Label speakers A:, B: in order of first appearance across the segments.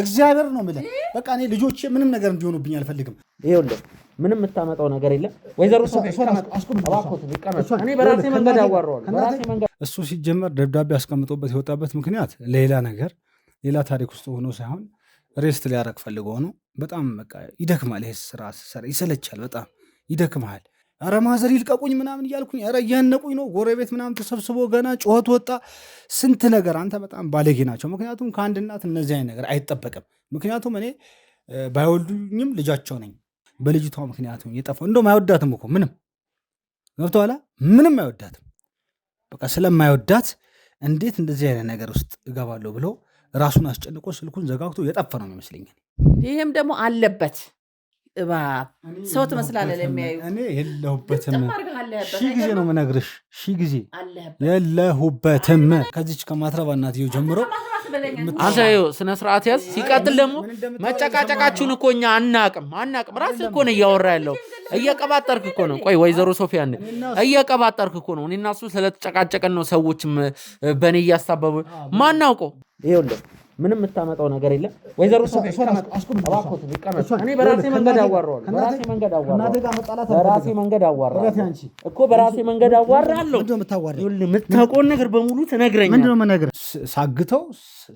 A: እግዚአብሔር ነው ማለት በቃ እኔ ልጆቼ ምንም ነገር እንዲሆኑብኝ አልፈልግም።
B: ይኸውልህ ምንም የምታመጣው ነገር የለም። ወይዘሮ እኔ በራሴ መንገድ አዋራዋለሁ። በራሴ መንገድ
A: እሱ ሲጀመር ደብዳቤ አስቀምጦበት የወጣበት ምክንያት ሌላ ነገር ሌላ ታሪክ ውስጥ ሆኖ ሳይሆን ሬስት ሊያረግ ፈልጎ ነው። በጣም በቃ ይደክማል። ይሄ ስራ ይሰለቻል። በጣም ይደክማል። ኧረ ማዘር ይልቀቁኝ ምናምን እያልኩኝ ኧረ እያነቁኝ ነው። ጎረቤት ምናምን ተሰብስቦ ገና ጩኸት ወጣ። ስንት ነገር አንተ በጣም ባለጌ ናቸው። ምክንያቱም ከአንድ እናት እነዚህ አይነት ነገር አይጠበቅም። ምክንያቱም እኔ ባይወልዱኝም ልጃቸው ነኝ። በልጅቷ ምክንያቱም የጠፋው እንደውም አይወዳትም እኮ ምንም ገብቶሃል። ምንም አይወዳትም። በቃ ስለማይወዳት እንዴት እንደዚህ አይነት ነገር ውስጥ እገባለሁ ብሎ ራሱን አስጨንቆ ስልኩን ዘጋግቶ የጠፋ ነው የሚመስለኝ።
C: ይሄም ደግሞ አለበት እባብ ሰው ትመስላለህ ለሚያዩ
A: እኔ የለሁበትም። ሺህ ጊዜ ነው የምነግርሽ፣ ሺህ ጊዜ የለሁበትም። ከዚች ከማትረባ እናትየው ጀምሮ
B: አንተ ስነ ስርዓት ያዝ። ሲቀጥል ደግሞ መጨቃጨቃችሁን እኮ እኛ አናቅም። ራስህ እኮ ነው እያወራ ያለው። እየቀባጠርክ እኮ ነው። ቆይ ወይዘሮ ሶፊያን እየቀባጠርክ እኮ ነው። እኔና እሱ ስለተጨቃጨቀን ነው ሰዎችም በእኔ እያስታበቡ ማናውቀው። ይኸውልህ ምንም የምታመጣው ነገር የለም። ወይዘሮ ሶፊያን እኔ በራሴ መንገድ አዋራዋለሁ። በራሴ መንገድ አዋራለሁ እኮ በራሴ መንገድ አዋራለሁ። የምታውቀውን ነገር በሙሉ ትነግረኛለህ።
A: ምንድን ነው የምነግርህ? ሳግተው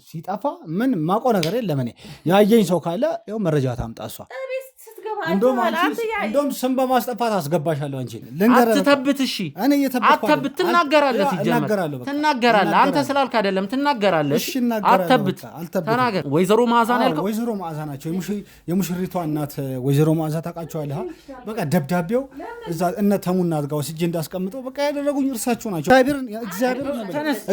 A: ሲጠፋ ምን ማውቀው ነገር የለም። እኔ ያየኝ ሰው ካለ ይኸው መረጃ ታምጣ። እሷ እንደውም ስም በማስጠፋት አስገባሻለሁ። አንቺ
B: አትተብት። እሺ አትተብት። ትናገራለህ። ሲጀመር ትናገራለህ። አንተ ስላልክ አይደለም ትናገራለህ። አትተብት። ተናገር። ወይዘሮ መዓዛ ነው ያልከው?
A: ወይዘሮ መዓዛ ናቸው። የሙሽሪቷ እናት ወይዘሮ መዓዛ ታውቃቸዋለህ? በቃ ደብዳቤው እዛ እነ ተሙ እናት ጋር ወስጄ እንዳስቀምጠው በቃ ያደረጉኝ እርሳቸው ናቸው።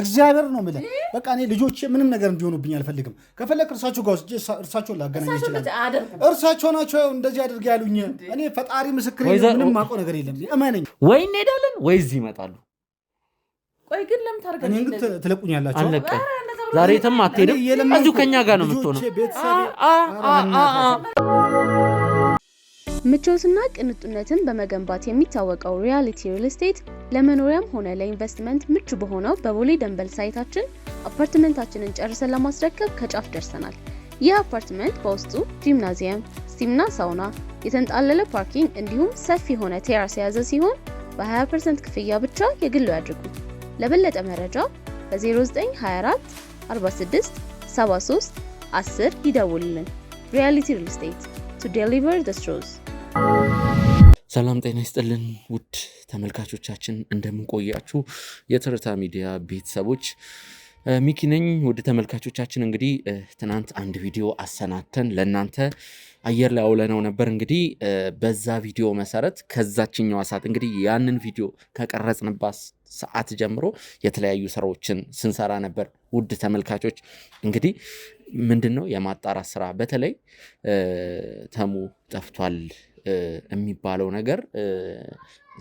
A: እግዚአብሔር ነው የምልህ። በቃ እኔ ልጆቼ ምንም ነገር እንዲሆኑብኝ አልፈልግም። ከፈለክ እርሳቸው ጋር ወስጄ እርሳቸውን ላገናኝ ይችላል። እርሳቸው ናቸው እንደዚህ አድርገ ያሉኝ። እኔ ፈጣሪ ምስክሬ ምንም ማውቀው ነገር የለም። እመነኝ።
B: ወይ እንሄዳለን ወይ እዚህ ይመጣሉ።
C: ቆይ ግን ለምን ታርገኝ?
A: እኔ ግን ትለቁኛላችሁ።
B: አለቀ። ዛሬ የትም አትሄድም። እዚሁ ከኛ ጋር ነው የምትሆነው።
D: ምቾትና ቅንጡነትን በመገንባት የሚታወቀው ሪያሊቲ ሪል ስቴት ለመኖሪያም ሆነ ለኢንቨስትመንት ምቹ በሆነው በቦሌ ደንበል ሳይታችን አፓርትመንታችንን ጨርሰን ለማስረከብ ከጫፍ ደርሰናል። ይህ አፓርትመንት በውስጡ ጂምናዚየም፣ ስቲምና ሳውና፣ የተንጣለለ ፓርኪንግ እንዲሁም ሰፊ የሆነ ቴራስ የያዘ ሲሆን በ20% ክፍያ ብቻ የግሉ ያድርጉ። ለበለጠ መረጃ በ0924 46 73 10 ይደውሉልን። ሪያሊቲ ሪል ስቴት to deliver the truth።
B: ሰላም ጤና ይስጥልን ውድ ተመልካቾቻችን፣ እንደምንቆያችሁ የትርታ ሚዲያ ቤተሰቦች ሚኪ ነኝ። ውድ ተመልካቾቻችን እንግዲህ ትናንት አንድ ቪዲዮ አሰናተን ለእናንተ አየር ላይ አውለነው ነበር። እንግዲህ በዛ ቪዲዮ መሰረት ከዛችኛዋ ሰዓት እንግዲህ ያንን ቪዲዮ ከቀረጽንባት ሰዓት ጀምሮ የተለያዩ ስራዎችን ስንሰራ ነበር። ውድ ተመልካቾች እንግዲህ ምንድን ነው የማጣራት ስራ በተለይ ተሙ ጠፍቷል የሚባለው ነገር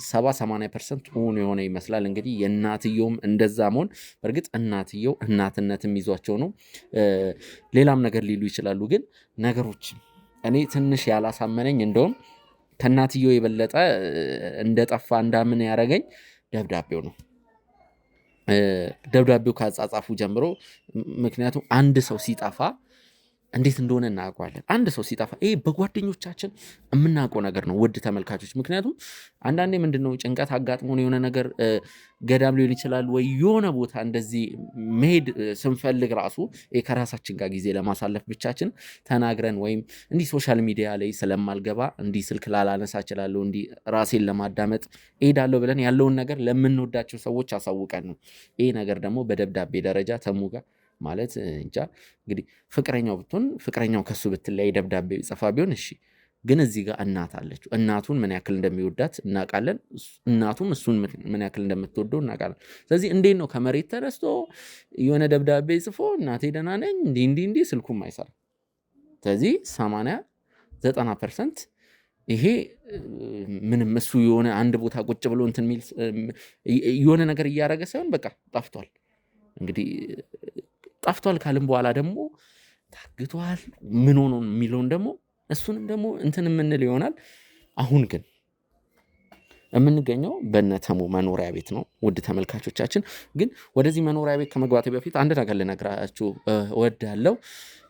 B: 70-80% ሆኖ የሆነ ይመስላል። እንግዲህ የእናትየውም እንደዛ መሆን በእርግጥ እናትየው እናትነትም ይዟቸው ነው፣ ሌላም ነገር ሊሉ ይችላሉ። ግን ነገሮች እኔ ትንሽ ያላሳመነኝ እንደውም ከእናትየው የበለጠ እንደጠፋ እንዳምን ያደረገኝ ደብዳቤው ነው። ደብዳቤው ካጻጻፉ ጀምሮ ምክንያቱም አንድ ሰው ሲጠፋ እንዴት እንደሆነ እናውቀዋለን። አንድ ሰው ሲጠፋ ይሄ በጓደኞቻችን የምናውቀው ነገር ነው ውድ ተመልካቾች። ምክንያቱም አንዳንዴ ምንድነው ጭንቀት አጋጥሞን የሆነ ነገር ገዳም ሊሆን ይችላል ወይ የሆነ ቦታ እንደዚህ መሄድ ስንፈልግ ራሱ ከራሳችን ጋር ጊዜ ለማሳለፍ ብቻችን ተናግረን ወይም እንዲህ ሶሻል ሚዲያ ላይ ስለማልገባ እንዲህ ስልክ ላላነሳ እችላለሁ እንዲህ ራሴን ለማዳመጥ እሄዳለሁ ብለን ያለውን ነገር ለምንወዳቸው ሰዎች አሳውቀን ነው። ይሄ ነገር ደግሞ በደብዳቤ ደረጃ ተሙ ጋር ማለት እንጃ እንግዲህ ፍቅረኛው ብትሆን ፍቅረኛው ከሱ ብትለይ ደብዳቤ ጽፋ ቢሆን እሺ። ግን እዚህ ጋር እናት አለችው። እናቱን ምን ያክል እንደሚወዳት እናውቃለን። እናቱም እሱን ምን ያክል እንደምትወደው እናውቃለን። ስለዚህ እንዴት ነው ከመሬት ተነስቶ የሆነ ደብዳቤ ጽፎ እናቴ ደህና ነኝ እንዲህ ስልኩም አይሰራም። ስለዚህ 80-90% ይሄ ምንም እሱ የሆነ አንድ ቦታ ቁጭ ብሎ እንትን ሚል የሆነ ነገር እያደረገ ሳይሆን በቃ ጠፍቷል። እንግዲህ ጠፍቷል ካልን በኋላ ደግሞ ታግቷል ምን ሆኖ የሚለውን ደግሞ እሱንም ደግሞ እንትን የምንል ይሆናል። አሁን ግን የምንገኘው በነተሙ መኖሪያ ቤት ነው። ውድ ተመልካቾቻችን ግን ወደዚህ መኖሪያ ቤት ከመግባቴ በፊት አንድ ነገር ልነግራችሁ እወዳለሁ።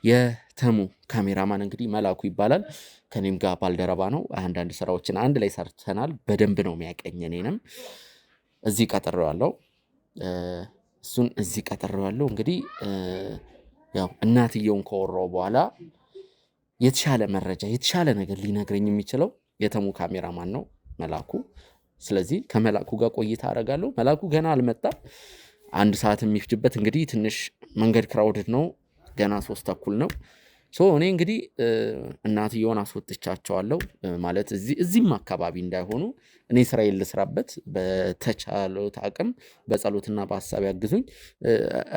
B: የተሙ ካሜራማን እንግዲህ መላኩ ይባላል። ከኔም ጋር ባልደረባ ነው። አንዳንድ ስራዎችን አንድ ላይ ሰርተናል። በደንብ ነው የሚያቀኝ። እኔንም እዚህ ቀጥሬዋለሁ፣ እሱን እዚህ ቀጥሬዋለሁ። እንግዲህ ያው እናትየውን ከወራው በኋላ የተሻለ መረጃ የተሻለ ነገር ሊነግረኝ የሚችለው የተሙ ካሜራማን ነው መላኩ። ስለዚህ ከመላኩ ጋር ቆይታ አደርጋለሁ። መላኩ ገና አልመጣም። 1 ሰዓት የሚፍጅበት እንግዲህ ትንሽ መንገድ ክራውድድ ነው። ገና 3:30 ነው። እኔ እንግዲህ እናትየውን አስወጥቻቸዋለሁ። ማለት እዚህም አካባቢ እንዳይሆኑ እኔ ስራዬን ልስራበት። በተቻለው አቅም በጸሎትና በሀሳብ ያግዙኝ።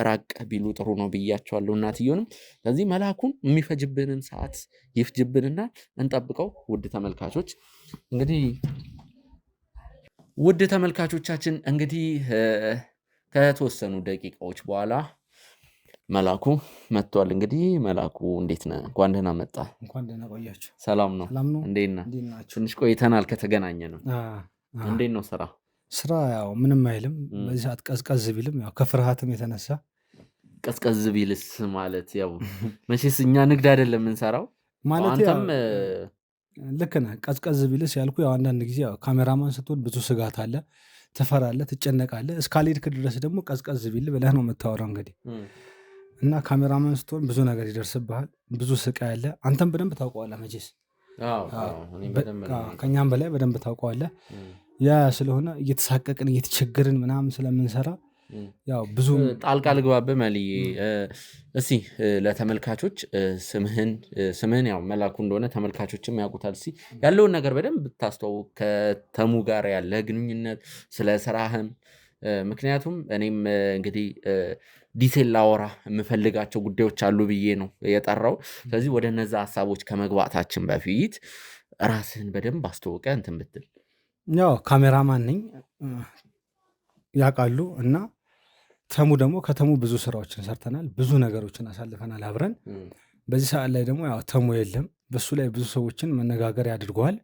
B: ራቅ ቢሉ ጥሩ ነው ብያቸዋለሁ እናትየውንም። ስለዚህ መላኩን የሚፈጅብንን ሰዓት ይፍጅብንና እንጠብቀው። ውድ ተመልካቾቻችን እንግዲህ ከተወሰኑ ደቂቃዎች በኋላ መላኩ መጥቷል። እንግዲህ መላኩ እንዴት ነህ? እንኳን ደህና መጣ።
A: እንኳን ደህና ቆያችሁ።
B: ሰላም ነው? እንዴት ነህ? ትንሽ ቆይተናል ከተገናኘ ነው። እንዴት ነው ስራ?
A: ስራ ያው ምንም አይልም። በዚህ ሰዓት ቀዝቀዝ ቢልም ያው ከፍርሃትም የተነሳ
B: ቀዝቀዝ ቢልስ ማለት ያው መቼስ እኛ ንግድ አይደለም የምንሰራው
A: ማለት
B: አንተም
A: ልክ ነህ። ቀዝቀዝ ቢልስ ያልኩ ያው አንዳንድ ጊዜ ያው ካሜራማን ስትሆን ብዙ ስጋት አለ፣ ትፈራለህ፣ ትጨነቃለህ። እስካልሄድክ ድረስ ደግሞ ቀዝቀዝ ቢል ብለህ ነው የምታወራው እንግዲህ እና ካሜራማን ስትሆን ብዙ ነገር ይደርስብሃል፣ ብዙ ስቃይ አለ። አንተም በደንብ ታውቀዋለህ መቼስ ከኛም በላይ በደንብ ታውቀዋለህ። ያ ስለሆነ እየተሳቀቅን እየተቸገርን ምናምን ስለምንሰራ ያው ብዙ
B: ጣልቃ ልግባብህ መልዬ። እስኪ ለተመልካቾች ስምህን ያው መላኩ እንደሆነ ተመልካቾችም ያውቁታል። እስኪ ያለውን ነገር በደንብ ብታስተዋውቅ፣ ከተሙ ጋር ያለ ግንኙነት፣ ስለ ስራህም። ምክንያቱም እኔም እንግዲህ ዲቴል ላወራ የምፈልጋቸው ጉዳዮች አሉ ብዬ ነው የጠራው። ስለዚህ ወደ እነዛ ሀሳቦች ከመግባታችን በፊት ራስህን በደንብ አስተዋውቀ እንትን ብትል።
A: ያው ካሜራማን ነኝ ያውቃሉ። እና ተሙ ደግሞ ከተሙ ብዙ ስራዎችን ሰርተናል፣ ብዙ ነገሮችን አሳልፈናል አብረን። በዚህ ሰዓት ላይ ደግሞ ያው ተሙ የለም። በሱ ላይ ብዙ ሰዎችን መነጋገር ያድርገዋል።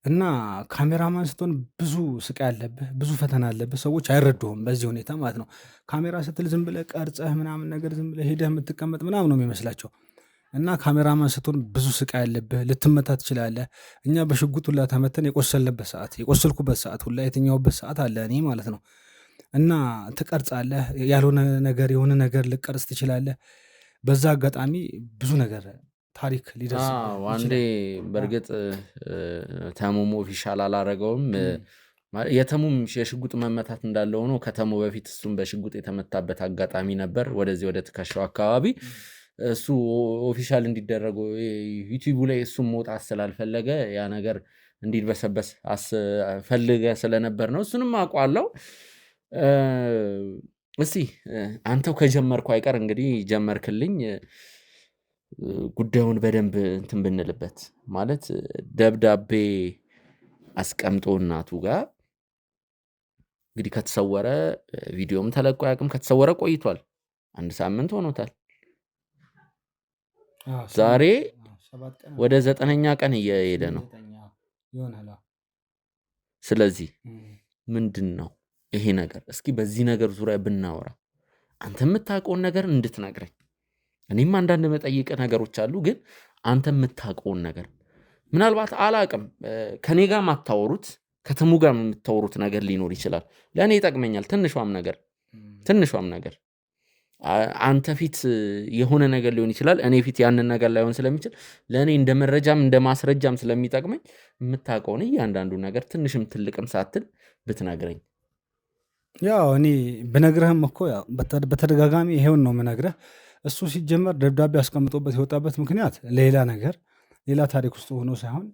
A: እና ካሜራማን ስትሆን ብዙ ስቃይ አለብህ፣ ብዙ ፈተና አለብህ። ሰዎች አይረዱህም በዚህ ሁኔታ ማለት ነው። ካሜራ ስትል ዝም ብለህ ቀርጸህ ምናምን ነገር ዝም ብለህ ሄደህ የምትቀመጥ ምናምን ነው የሚመስላቸው። እና ካሜራማን ስትሆን ብዙ ስቃይ አለብህ፣ ልትመታ ትችላለህ። እኛ በሽጉጥ ሁላ ተመተን የቆሰልኩበት ሰዓት ሁላ የተኛሁበት ሰዓት አለ እኔ ማለት ነው። እና ትቀርጻለህ፣ ያልሆነ ነገር የሆነ ነገር ልቀርጽ ትችላለህ። በዛ አጋጣሚ ብዙ ነገር ታሪክ ሊደርስ
B: አንዴ በእርግጥ ተሙም ኦፊሻል አላረገውም። የተሙም የሽጉጥ መመታት እንዳለ ሆኖ ከተሙ በፊት እሱም በሽጉጥ የተመታበት አጋጣሚ ነበር፣ ወደዚህ ወደ ትከሻው አካባቢ። እሱ ኦፊሻል እንዲደረጉ ዩቲዩቡ ላይ እሱም መውጣት ስላልፈለገ ያ ነገር እንዲድበሰበስ ፈልገ ስለነበር ነው። እሱንም አውቃለሁ። እስቲ አንተው ከጀመርኩ አይቀር እንግዲህ ጀመርክልኝ። ጉዳዩን በደንብ እንትን ብንልበት ማለት ደብዳቤ አስቀምጦ እናቱ ጋር እንግዲህ ከተሰወረ ቪዲዮም ተለቆ ያቅም ከተሰወረ ቆይቷል። 1 ሳምንት ሆኖታል። ዛሬ ወደ 9ኛ ቀን እየሄደ ነው። ስለዚህ ምንድን ነው ይሄ ነገር? እስኪ በዚህ ነገር ዙሪያ ብናወራ፣ አንተ የምታውቀውን ነገር እንድትነግረኝ። እኔም አንዳንድ መጠይቅ ነገሮች አሉ፣ ግን አንተ የምታውቀውን ነገር ምናልባት አላቅም፣ ከኔ ጋር ማታወሩት ከተሙ ጋር የምታወሩት ነገር ሊኖር ይችላል። ለእኔ ይጠቅመኛል። ትንሿም ነገር አንተ ፊት የሆነ ነገር ሊሆን ይችላል፣ እኔ ፊት ያንን ነገር ላይሆን ስለሚችል ለእኔ እንደ መረጃም እንደ ማስረጃም ስለሚጠቅመኝ የምታውቀውን እያንዳንዱ ነገር ትንሽም ትልቅም ሳትል ብትነግረኝ።
A: ያው እኔ ብነግረህም እኮ በተደጋጋሚ ይሄውን ነው የምነግረህ። እሱ ሲጀመር ደብዳቤ አስቀምጦበት የወጣበት ምክንያት ሌላ ታሪክ ውስጥ ሆኖ ሳይሆን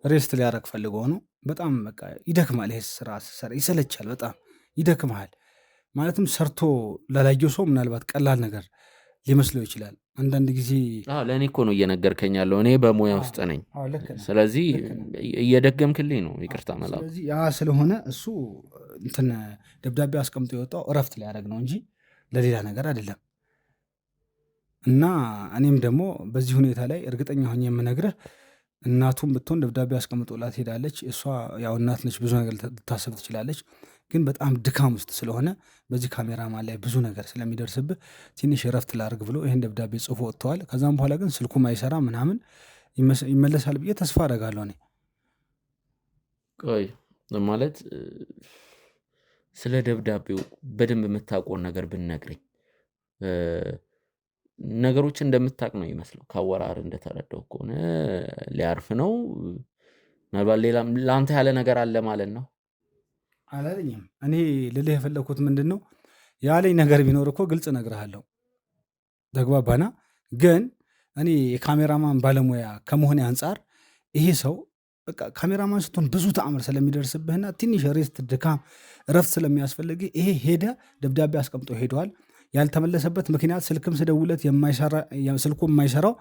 A: ሬስት ሊያደርግ ፈልጎ ነው። በጣም በቃ ይደክማል። ይሄ ስራ ይሰለቻል፣ በጣም ይደክመሃል። ማለትም ሰርቶ ላላየው ሰው ምናልባት ቀላል ነገር ሊመስለው ይችላል። አንዳንድ ጊዜ
B: ለእኔ እኮ ነው እየነገርከኝ ያለው፣ እኔ በሙያ ውስጥ ነኝ። ስለዚህ እየደገምክልኝ ነው። ይቅርታ መላኩ።
A: ስለዚህ ያ ስለሆነ እሱ እንትን ደብዳቤ አስቀምጦ የወጣው እረፍት ሊያደርግ ነው እንጂ ለሌላ ነገር አይደለም። እና እኔም ደግሞ በዚህ ሁኔታ ላይ እርግጠኛ ሆኜ የምነግርህ እናቱም ብትሆን ደብዳቤ አስቀምጦላት ሄዳለች። እሷ ያው እናት ነች፣ ብዙ ነገር ልታስብ ትችላለች። ግን በጣም ድካም ውስጥ ስለሆነ በዚህ ካሜራማን ላይ ብዙ ነገር ስለሚደርስብህ ትንሽ እረፍት ላድርግ ብሎ ይህን ደብዳቤ ጽፎ ወጥተዋል። ከዛም በኋላ ግን ስልኩም አይሰራ ምናምን ይመለሳል ብዬ ተስፋ አደርጋለሁ እኔ።
B: ቆይ ማለት ስለ ደብዳቤው በደንብ የምታውቀውን ነገር ብንነግረኝ። ነገሮች እንደምታውቅ ነው ይመስለው። ከአወራር እንደተረዳው ከሆነ ሊያርፍ ነው። ምናልባት ሌላም ለአንተ ያለ ነገር አለ ማለት ነው።
A: አላለኝም። እኔ ልልህ የፈለግኩት ምንድን ነው፣ ያለኝ ነገር ቢኖር እኮ ግልጽ እነግርሃለሁ። ተግባባና። ግን እኔ የካሜራማን ባለሙያ ከመሆኔ አንጻር ይሄ ሰው በቃ ካሜራማን ስትሆን ብዙ ተአምር ስለሚደርስብህና ትንሽ ሬስት፣ ድካም፣ እረፍት ስለሚያስፈልግ ይሄ ሄደ ደብዳቤ አስቀምጦ ሄደዋል። ያልተመለሰበት ምክንያት ስልክም ስደውለት ስልኩ የማይሰራው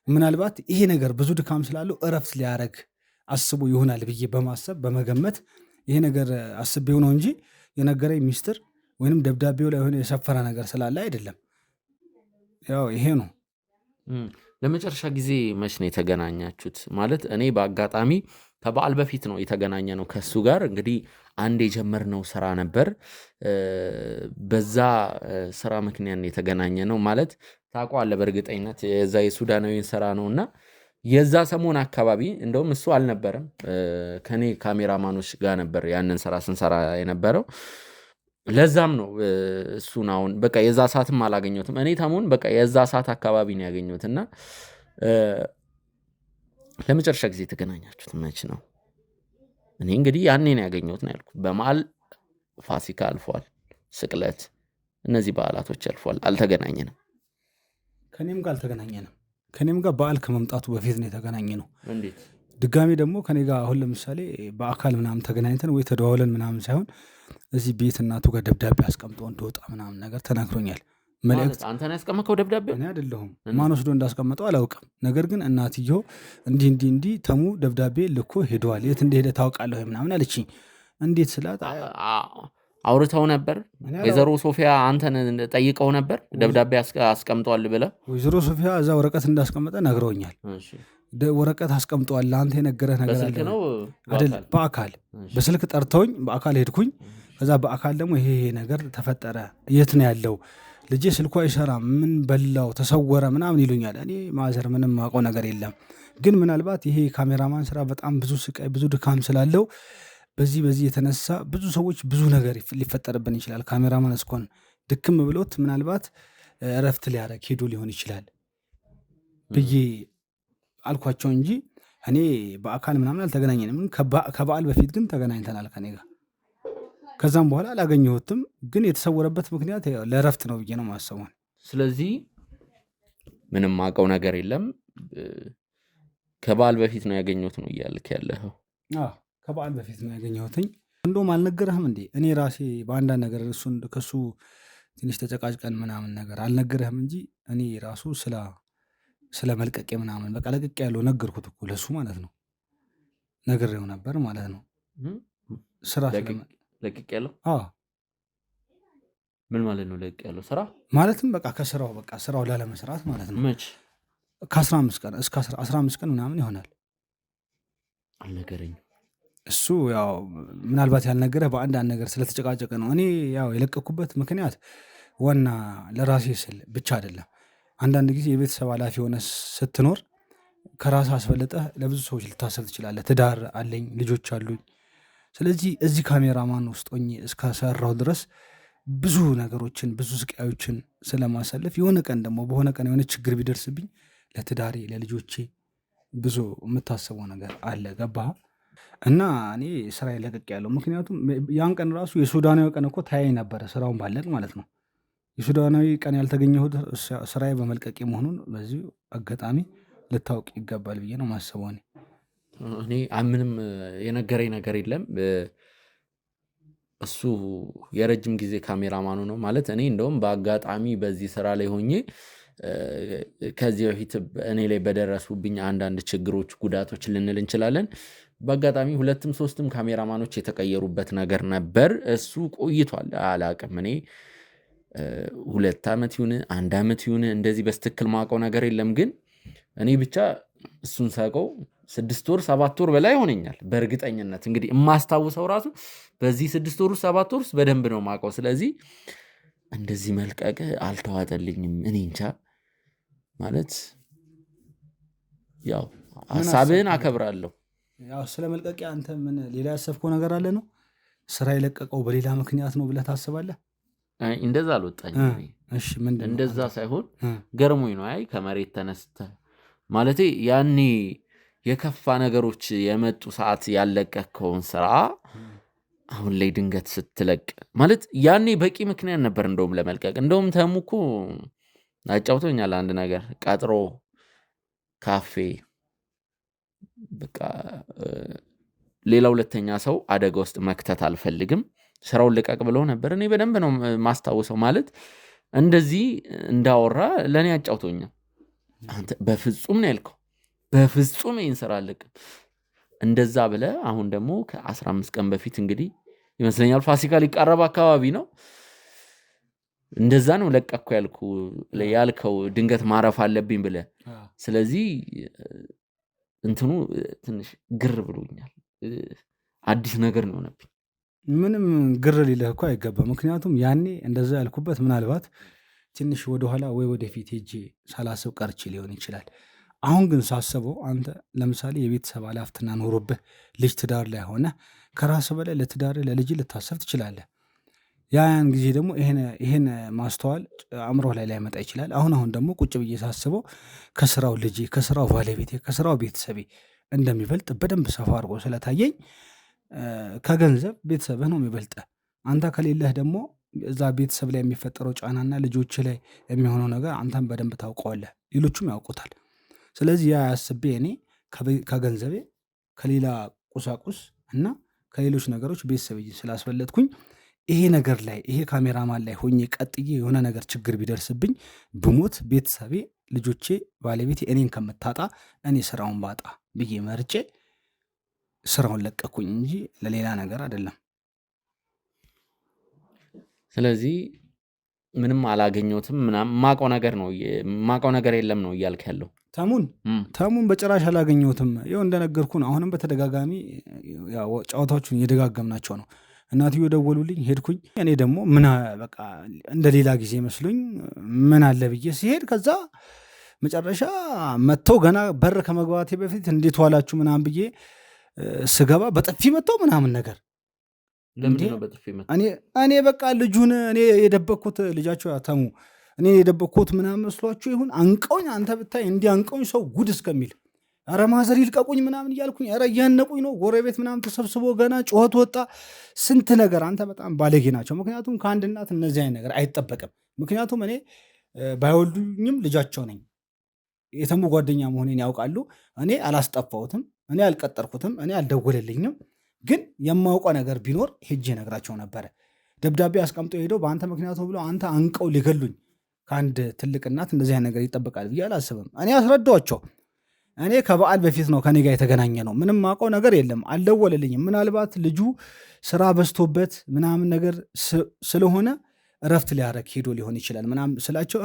A: ምናልባት ይሄ ነገር ብዙ ድካም ስላለው እረፍት ሊያረግ አስቦ ይሆናል ብዬ በማሰብ በመገመት ይሄ ነገር አስቤው ነው እንጂ የነገረኝ ሚስጥር ወይንም ደብዳቤው ላይ የሆነ የሰፈረ ነገር ስላለ አይደለም። ያው ይሄ ነው።
B: ለመጨረሻ ጊዜ መች ነው የተገናኛችሁት? ማለት እኔ በአጋጣሚ ከበዓል በፊት ነው የተገናኘ ነው ከሱ ጋር። እንግዲህ አንድ የጀመርነው ስራ ነበር። በዛ ስራ ምክንያት የተገናኘ ነው። ማለት ታውቀዋለህ በእርግጠኝነት የዛ የሱዳናዊን ስራ ነው እና የዛ ሰሞን አካባቢ እንደውም እሱ አልነበረም፣ ከኔ ካሜራማኖች ጋር ነበር ያንን ስራ ስንሰራ የነበረው። ለዛም ነው እሱን አሁን በቃ የዛ ሰዓትም አላገኘሁትም። እኔ ተሙን በቃ የዛ ሰዓት አካባቢ ነው ያገኘሁት። እና ለመጨረሻ ጊዜ የተገናኛችሁት መች ነው? እኔ እንግዲህ ያኔ ነው ያገኘሁት ነው ያልኩት። በመሀል ፋሲካ አልፏል፣ ስቅለት፣ እነዚህ በዓላቶች አልፏል። አልተገናኘንም።
A: ከኔም ጋር አልተገናኘንም። ከኔም ጋር በዓል ከመምጣቱ በፊት ነው የተገናኘ ነው።
B: እንዴት
A: ድጋሚ ደግሞ ከኔ ጋር አሁን ለምሳሌ በአካል ምናምን ተገናኝተን ወይ ተደዋውለን ምናምን ሳይሆን እዚህ ቤት እናቱ ጋር ደብዳቤ አስቀምጦ እንደወጣ ምናምን ነገር ተናግሮኛል። መልእክት
B: አንተ ነው ያስቀመጥከው ደብዳቤ?
A: እኔ አይደለሁም። ማን ወስዶ እንዳስቀመጠው አላውቅም። ነገር ግን እናትየው እንዲህ ተሙ ደብዳቤ ልኮ ሄደዋል፣ የት እንደሄደ ታውቃለህ ምናምን አለችኝ። እንዴት ስላት
B: አውርተው ነበር? ወይዘሮ ሶፊያ አንተን ጠይቀው ነበር ደብዳቤ አስቀምጧል ብለህ?
A: ወይዘሮ ሶፊያ እዛ ወረቀት እንዳስቀመጠ ነግረውኛል። ወረቀት አስቀምጠዋል። ለአንተ የነገረህ ነገር አለ አይደል? በአካል በስልክ ጠርተውኝ በአካል ሄድኩኝ። ከዛ በአካል ደግሞ ይሄ ነገር ተፈጠረ፣ የት ነው ያለው ልጄ? ስልኩ አይሰራም፣ ምን በላው ተሰወረ ምናምን ይሉኛል። እኔ ማዘር ምንም ማውቀው ነገር የለም። ግን ምናልባት ይሄ ካሜራማን ስራ በጣም ብዙ ስቃይ፣ ብዙ ድካም ስላለው በዚህ የተነሳ ብዙ ሰዎች ብዙ ነገር ሊፈጠርብን ይችላል። ካሜራማን እስኮን ድክም ብሎት ምናልባት እረፍት ሊያረግ ሄዶ ሊሆን ይችላል ብዬ አልኳቸው እንጂ እኔ በአካል ምናምን አልተገናኘንም። ከበዓል በፊት ግን ተገናኝተናል ከኔ ጋር። ከዛም በኋላ አላገኘሁትም። ግን የተሰወረበት ምክንያት ለእረፍት ነው ብዬ ነው ማሰቡን።
B: ስለዚህ ምንም አውቀው ነገር የለም። ከበዓል በፊት ነው ያገኘሁት ነው እያልክ ያለኸው?
A: ከበዓል በፊት ነው ያገኘሁትኝ። እንደውም አልነገረህም እንዴ? እኔ ራሴ በአንዳንድ ነገር ከሱ ትንሽ ተጨቃጭቀን ምናምን ነገር አልነገረህም እንጂ እኔ ራሱ ስለ መልቀቄ ምናምን በቃ ለቅቄ ያለው ነገርኩት እኮ ለሱ ማለት ነው። ነግሬው ነበር ማለት ነው። ስራ
B: ለቅቄ ያለው ምን ማለት ነው? ለቅቄ ያለው ስራ
A: ማለትም በቃ ከስራው በቃ ስራው ላለመስራት ማለት ነው።
B: መች?
A: ከ15 ቀን እስከ 15 ቀን ምናምን ይሆናል።
B: አልነገረኝም።
A: እሱ ያው ምናልባት ያልነገረህ በአንዳንድ ነገር ስለተጨቃጨቀ ነው። እኔ ያው የለቀኩበት ምክንያት ዋና ለራሴ ስል ብቻ አይደለም። አንዳንድ ጊዜ የቤተሰብ ኃላፊ ሆነ ስትኖር ከራስ አስበልጠህ ለብዙ ሰዎች ልታሰብ ትችላለህ። ትዳር አለኝ፣ ልጆች አሉኝ። ስለዚህ እዚህ ካሜራማን ውስጥ ሆኜ እስከሰራው ድረስ ብዙ ነገሮችን ብዙ ስቃዮችን ስለማሳለፍ የሆነ ቀን ደግሞ በሆነ ቀን የሆነ ችግር ቢደርስብኝ ለትዳሬ ለልጆቼ ብዙ የምታስበው ነገር አለ። ገባህ? እና እኔ ስራ ለቅቄ ያለው ምክንያቱም ያን ቀን ራሱ የሱዳናዊ ቀን እኮ ታያኝ ነበረ፣ ስራውን ባለቅ ማለት ነው። የሱዳናዊ ቀን ያልተገኘሁት ስራዬ በመልቀቄ መሆኑን በዚሁ አጋጣሚ ልታውቅ ይገባል ብዬ ነው ማስበው።
B: እኔ ምንም የነገረኝ ነገር የለም። እሱ የረጅም ጊዜ ካሜራማኑ ነው ማለት። እኔ እንደውም በአጋጣሚ በዚህ ስራ ላይ ሆኜ ከዚህ በፊት እኔ ላይ በደረሱብኝ አንዳንድ ችግሮች፣ ጉዳቶች ልንል እንችላለን። በአጋጣሚ 2ም 3ም ካሜራማኖች የተቀየሩበት ነገር ነበር። እሱ ቆይቷል፣ አላቅም። እኔ 2 ዓመት ይሁን 1 ዓመት ይሁን እንደዚህ በስትክክል ማውቀው ነገር የለም። ግን እኔ ብቻ እሱን ሳውቀው 6 ወር 7 ወር በላይ ሆነኛል በእርግጠኝነት እንግዲህ የማስታውሰው ራሱ በዚህ 6 ወር 7 ወር በደንብ ነው ማቀው። ስለዚህ እንደዚህ መልቀቅ አልተዋጠልኝም። እኔ እንጃ ማለት ያው ሐሳብህን አከብራለሁ።
A: ያው ስለ መልቀቂያ አንተ ምን ሌላ ያሰብከው ነገር አለ ነው? ስራ የለቀቀው በሌላ ምክንያት ነው ብለህ ታስባለህ?
B: እንደዛ አልወጣኝም።
A: እሺ ምንድነው?
B: እንደዛ ሳይሆን ገርሞኝ ነው። አይ ከመሬት ተነስተህ ማለቴ ያኔ የከፋ ነገሮች የመጡ ሰዓት ያለቀከውን ስራ አሁን ላይ ድንገት ስትለቅ ማለት ያኔ በቂ ምክንያት ነበር እንደውም ለመልቀቅ። እንደውም ተሙ እኮ አጫውቶኛል አንድ ነገር ቀጥሮ ካፌ በቃ ሌላ ሁለተኛ ሰው አደጋ ውስጥ መክተት አልፈልግም ስራውን ልቀቅ ብለው ነበር። እኔ በደንብ ነው ማስታወሰው። ማለት እንደዚህ እንዳወራ ለኔ አጫውቶኛል። አንተ በፍጹም ነው ያልከው፣ በፍጹም ይሄን ስራ አልለቅም እንደዛ ብለ አሁን ደግሞ ከ15 ቀን በፊት እንግዲህ ይመስለኛል ፋሲካ ሊቃረብ አካባቢ ነው እንደዛ ነው ለቀቅኩ ያልከው ድንገት ማረፍ አለብኝ ብለ። ስለዚህ እንትኑ ትንሽ ግር ብሎኛል። አዲስ ነገር ነው ሆነብኝ።
A: ምንም ግር ሊልህ እኮ አይገባም። ምክንያቱም ያኔ እንደዛ ያልኩበት ምናልባት ትንሽ ወደኋላ ወይ ወደፊት ሄጄ ሳላስብ ቀርቼ ሊሆን ይችላል። አሁን ግን ሳስበው አንተ ለምሳሌ የቤተሰብ ኃላፊነት ኖሮብህ ልጅ ትዳር ላይ ሆነ ከራስ በላይ ለትዳር ለልጅ ልታሰብ ትችላለህ። ያን ጊዜ ደግሞ ይሄን ማስተዋል አእምሮህ ላይ ላይመጣ ይችላል። አሁን ደግሞ ቁጭ ብዬ ሳስበው ከስራው ልጄ፣ ከስራው ባለቤቴ፣ ከስራው ቤተሰቤ እንደሚበልጥ በደንብ ሰፋ አድርጎ ስለታየኝ ከገንዘብ ቤተሰብህ ነው የሚበልጥህ። አንተ ከሌለህ ደግሞ እዛ ቤተሰብ ላይ የሚፈጠረው ጫናና ልጆች ላይ የሚሆነው ነገር አንተም በደንብ ታውቀዋለህ፣ ሌሎቹም ያውቁታል። ስለዚህ ያ አስቤ እኔ ከገንዘቤ ከሌላ ቁሳቁስ እና ከሌሎች ነገሮች ቤተሰብ ስላስበለጥኩኝ ይሄ ነገር ላይ ይሄ ካሜራማን ላይ ሆኜ ቀጥዬ የሆነ ነገር ችግር ቢደርስብኝ ብሞት ቤተሰቤ፣ ልጆቼ፣ ባለቤቴ እኔን ከምታጣ እኔ ስራውን ባጣ ብዬ መርጬ ስራውን ለቀኩኝ እንጂ ለሌላ ነገር አይደለም።
B: ስለዚህ ምንም አላገኘሁትም ምናምን ማቀው ነገር የለም ነው እያልክ ያለው?
A: ተሙን በጭራሽ አላገኘሁትም። ይኸው እንደነገርኩ ነው። አሁንም በተደጋጋሚ ጨዋታዎቹን እየደጋገምናቸው ነው። እናትዮ ደወሉልኝ፣ ሄድኩኝ። እኔ ደግሞ ምን በቃ እንደ ሌላ ጊዜ መስሎኝ ምን አለ ብዬ ሲሄድ ከዛ መጨረሻ መጥተው ገና በር ከመግባቴ በፊት እንዴት ዋላችሁ ምናምን ብዬ ስገባ በጥፊ መጥተው ምናምን ነገር።
B: ለምንድን ነው በጥፊ መጥተው?
A: እኔ በቃ ልጁን እኔ የደበቅኩት ልጃቸው ተሙ እኔ የደበቅኩት ምናምን መስሏችሁ ይሁን አንቀውኝ፣ አንተ ብታይ እንዲህ አንቀውኝ ሰው ጉድ እስከሚል ኧረ ማዘር ይልቀቁኝ ምናምን እያልኩኝ ኧረ እያነቁኝ ነው። ጎረቤት ምናምን ተሰብስቦ ገና ጩኸት ወጣ፣ ስንት ነገር። አንተ በጣም ባለጌ ናቸው። ምክንያቱም ከአንድ እናት እነዚህ አይነት ነገር አይጠበቅም። ምክንያቱም እኔ ባይወልዱኝም ልጃቸው ነኝ። የተሙ ጓደኛ መሆኔን ያውቃሉ። እኔ አላስጠፋሁትም፣ እኔ አልቀጠርኩትም፣ እኔ አልደወለልኝም። ግን የማውቀው ነገር ቢኖር ሄጄ ነግራቸው ነበረ። ደብዳቤ አስቀምጦ ሄደው በአንተ ምክንያቱ ብሎ አንተ አንቀው ሊገሉኝ ከአንድ ትልቅ እናት እንደዚህ አይነት ነገር ይጠበቃል ብዬ አላስብም። እኔ አስረዳኋቸው። እኔ ከበዓል በፊት ነው ከኔ ጋር የተገናኘ ነው። ምንም ማውቀው ነገር የለም። አልደወለልኝም። ምናልባት ልጁ ስራ በዝቶበት ምናምን ነገር ስለሆነ እረፍት ሊያረግ ሄዶ ሊሆን ይችላል ምናምን ስላቸው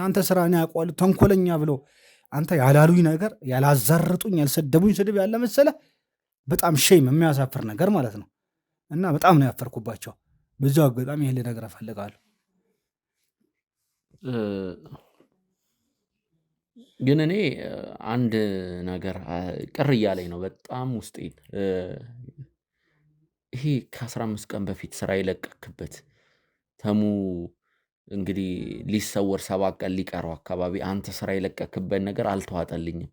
A: አንተ ስራ እኔ ያውቀዋለሁ ተንኮለኛ ብሎ አንተ ያላሉኝ ነገር ያላዛርጡኝ ያልሰደቡኝ ስድብ ያለ መሰለ። በጣም ሼም የሚያሳፍር ነገር ማለት ነው። እና በጣም ነው ያፈርኩባቸው። በዚያው አጋጣሚ ይሄን ነገር እፈልጋለሁ።
B: ግን እኔ አንድ ነገር ቅር እያለኝ ነው በጣም ውስጤን። ይሄ ከ15 ቀን በፊት ስራ የለቀክበት ተሙ እንግዲህ ሊሰወር 7 ቀን ሊቀረው አካባቢ አንተ ስራ የለቀክበት ነገር አልተዋጠልኝም።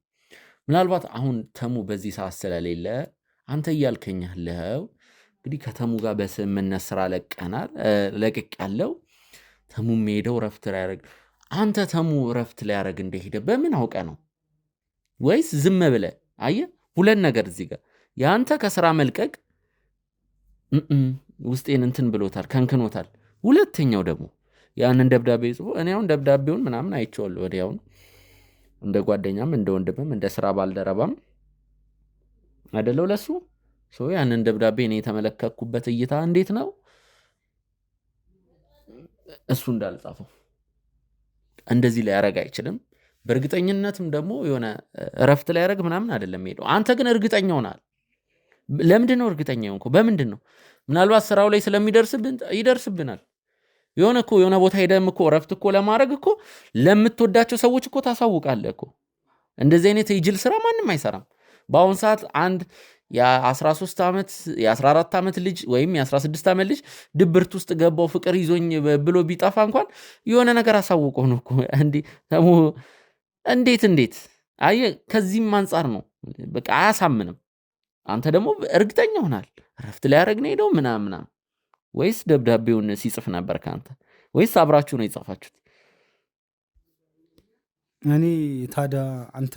B: ምናልባት አሁን ተሙ በዚህ ሰዓት ስለሌለ አንተ እያልከኝ ያለው እንግዲህ ከተሙ ጋር በስምምነት ስራ ለቅቅ ያለው ተሙ ሄደው ረፍት ሊያደርግ። አንተ ተሙ ረፍት ሊያደርግ እንደሄደ በምን አውቀ ነው? ወይስ ዝም ብለ? አየህ ሁለት ነገር እዚህ ጋር የአንተ ከስራ መልቀቅ ውስጤን እንትን ብሎታል፣ ከንክኖታል። ሁለተኛው ደግሞ ያንን ደብዳቤ ጽፎ እኔ አሁን ደብዳቤውን ምናምን አይቼዋለሁ ወዲያውኑ እንደ ጓደኛም እንደ ወንድምም እንደ ስራ ባልደረባም አይደለው ለሱ ያንን ደብዳቤ እኔ የተመለከትኩበት እይታ እንዴት ነው? እሱ እንዳልጻፈው እንደዚህ ሊያረግ አይችልም። በእርግጠኝነትም ደግሞ የሆነ እረፍት ላይ ያደረግ ምናምን አይደለም ሄደው። አንተ ግን እርግጠኛ ሆናል። ለምንድን ነው እርግጠኛ ሆንኩ? በምንድን ነው? ምናልባት ስራው ላይ ይደርስብናል። የሆነ ቦታ ሄደም እኮ እረፍት እኮ ለማድረግ እኮ ለምትወዳቸው ሰዎች እኮ ታሳውቃለህ እኮ። እንደዚህ አይነት የጅል ስራ ማንም አይሰራም። በአሁን ሰዓት አንድ የ13 ዓመት የ14 ዓመት ልጅ ወይም የ16 ዓመት ልጅ ድብርት ውስጥ ገባው ፍቅር ይዞኝ ብሎ ቢጠፋ እንኳን የሆነ ነገር አሳውቀው ነው እኮ። እንዴት አየህ፣ ከዚህም አንጻር ነው በቃ አያሳምንም። አንተ ደግሞ እርግጠኛ ሆናል እረፍት ላይ ያደረግ ነው ሄደው ምናምን። ወይስ ደብዳቤውን ሲጽፍ ነበር ከአንተ? ወይስ አብራችሁ ነው የጻፋችሁት?
A: እኔ ታዲያ አንተ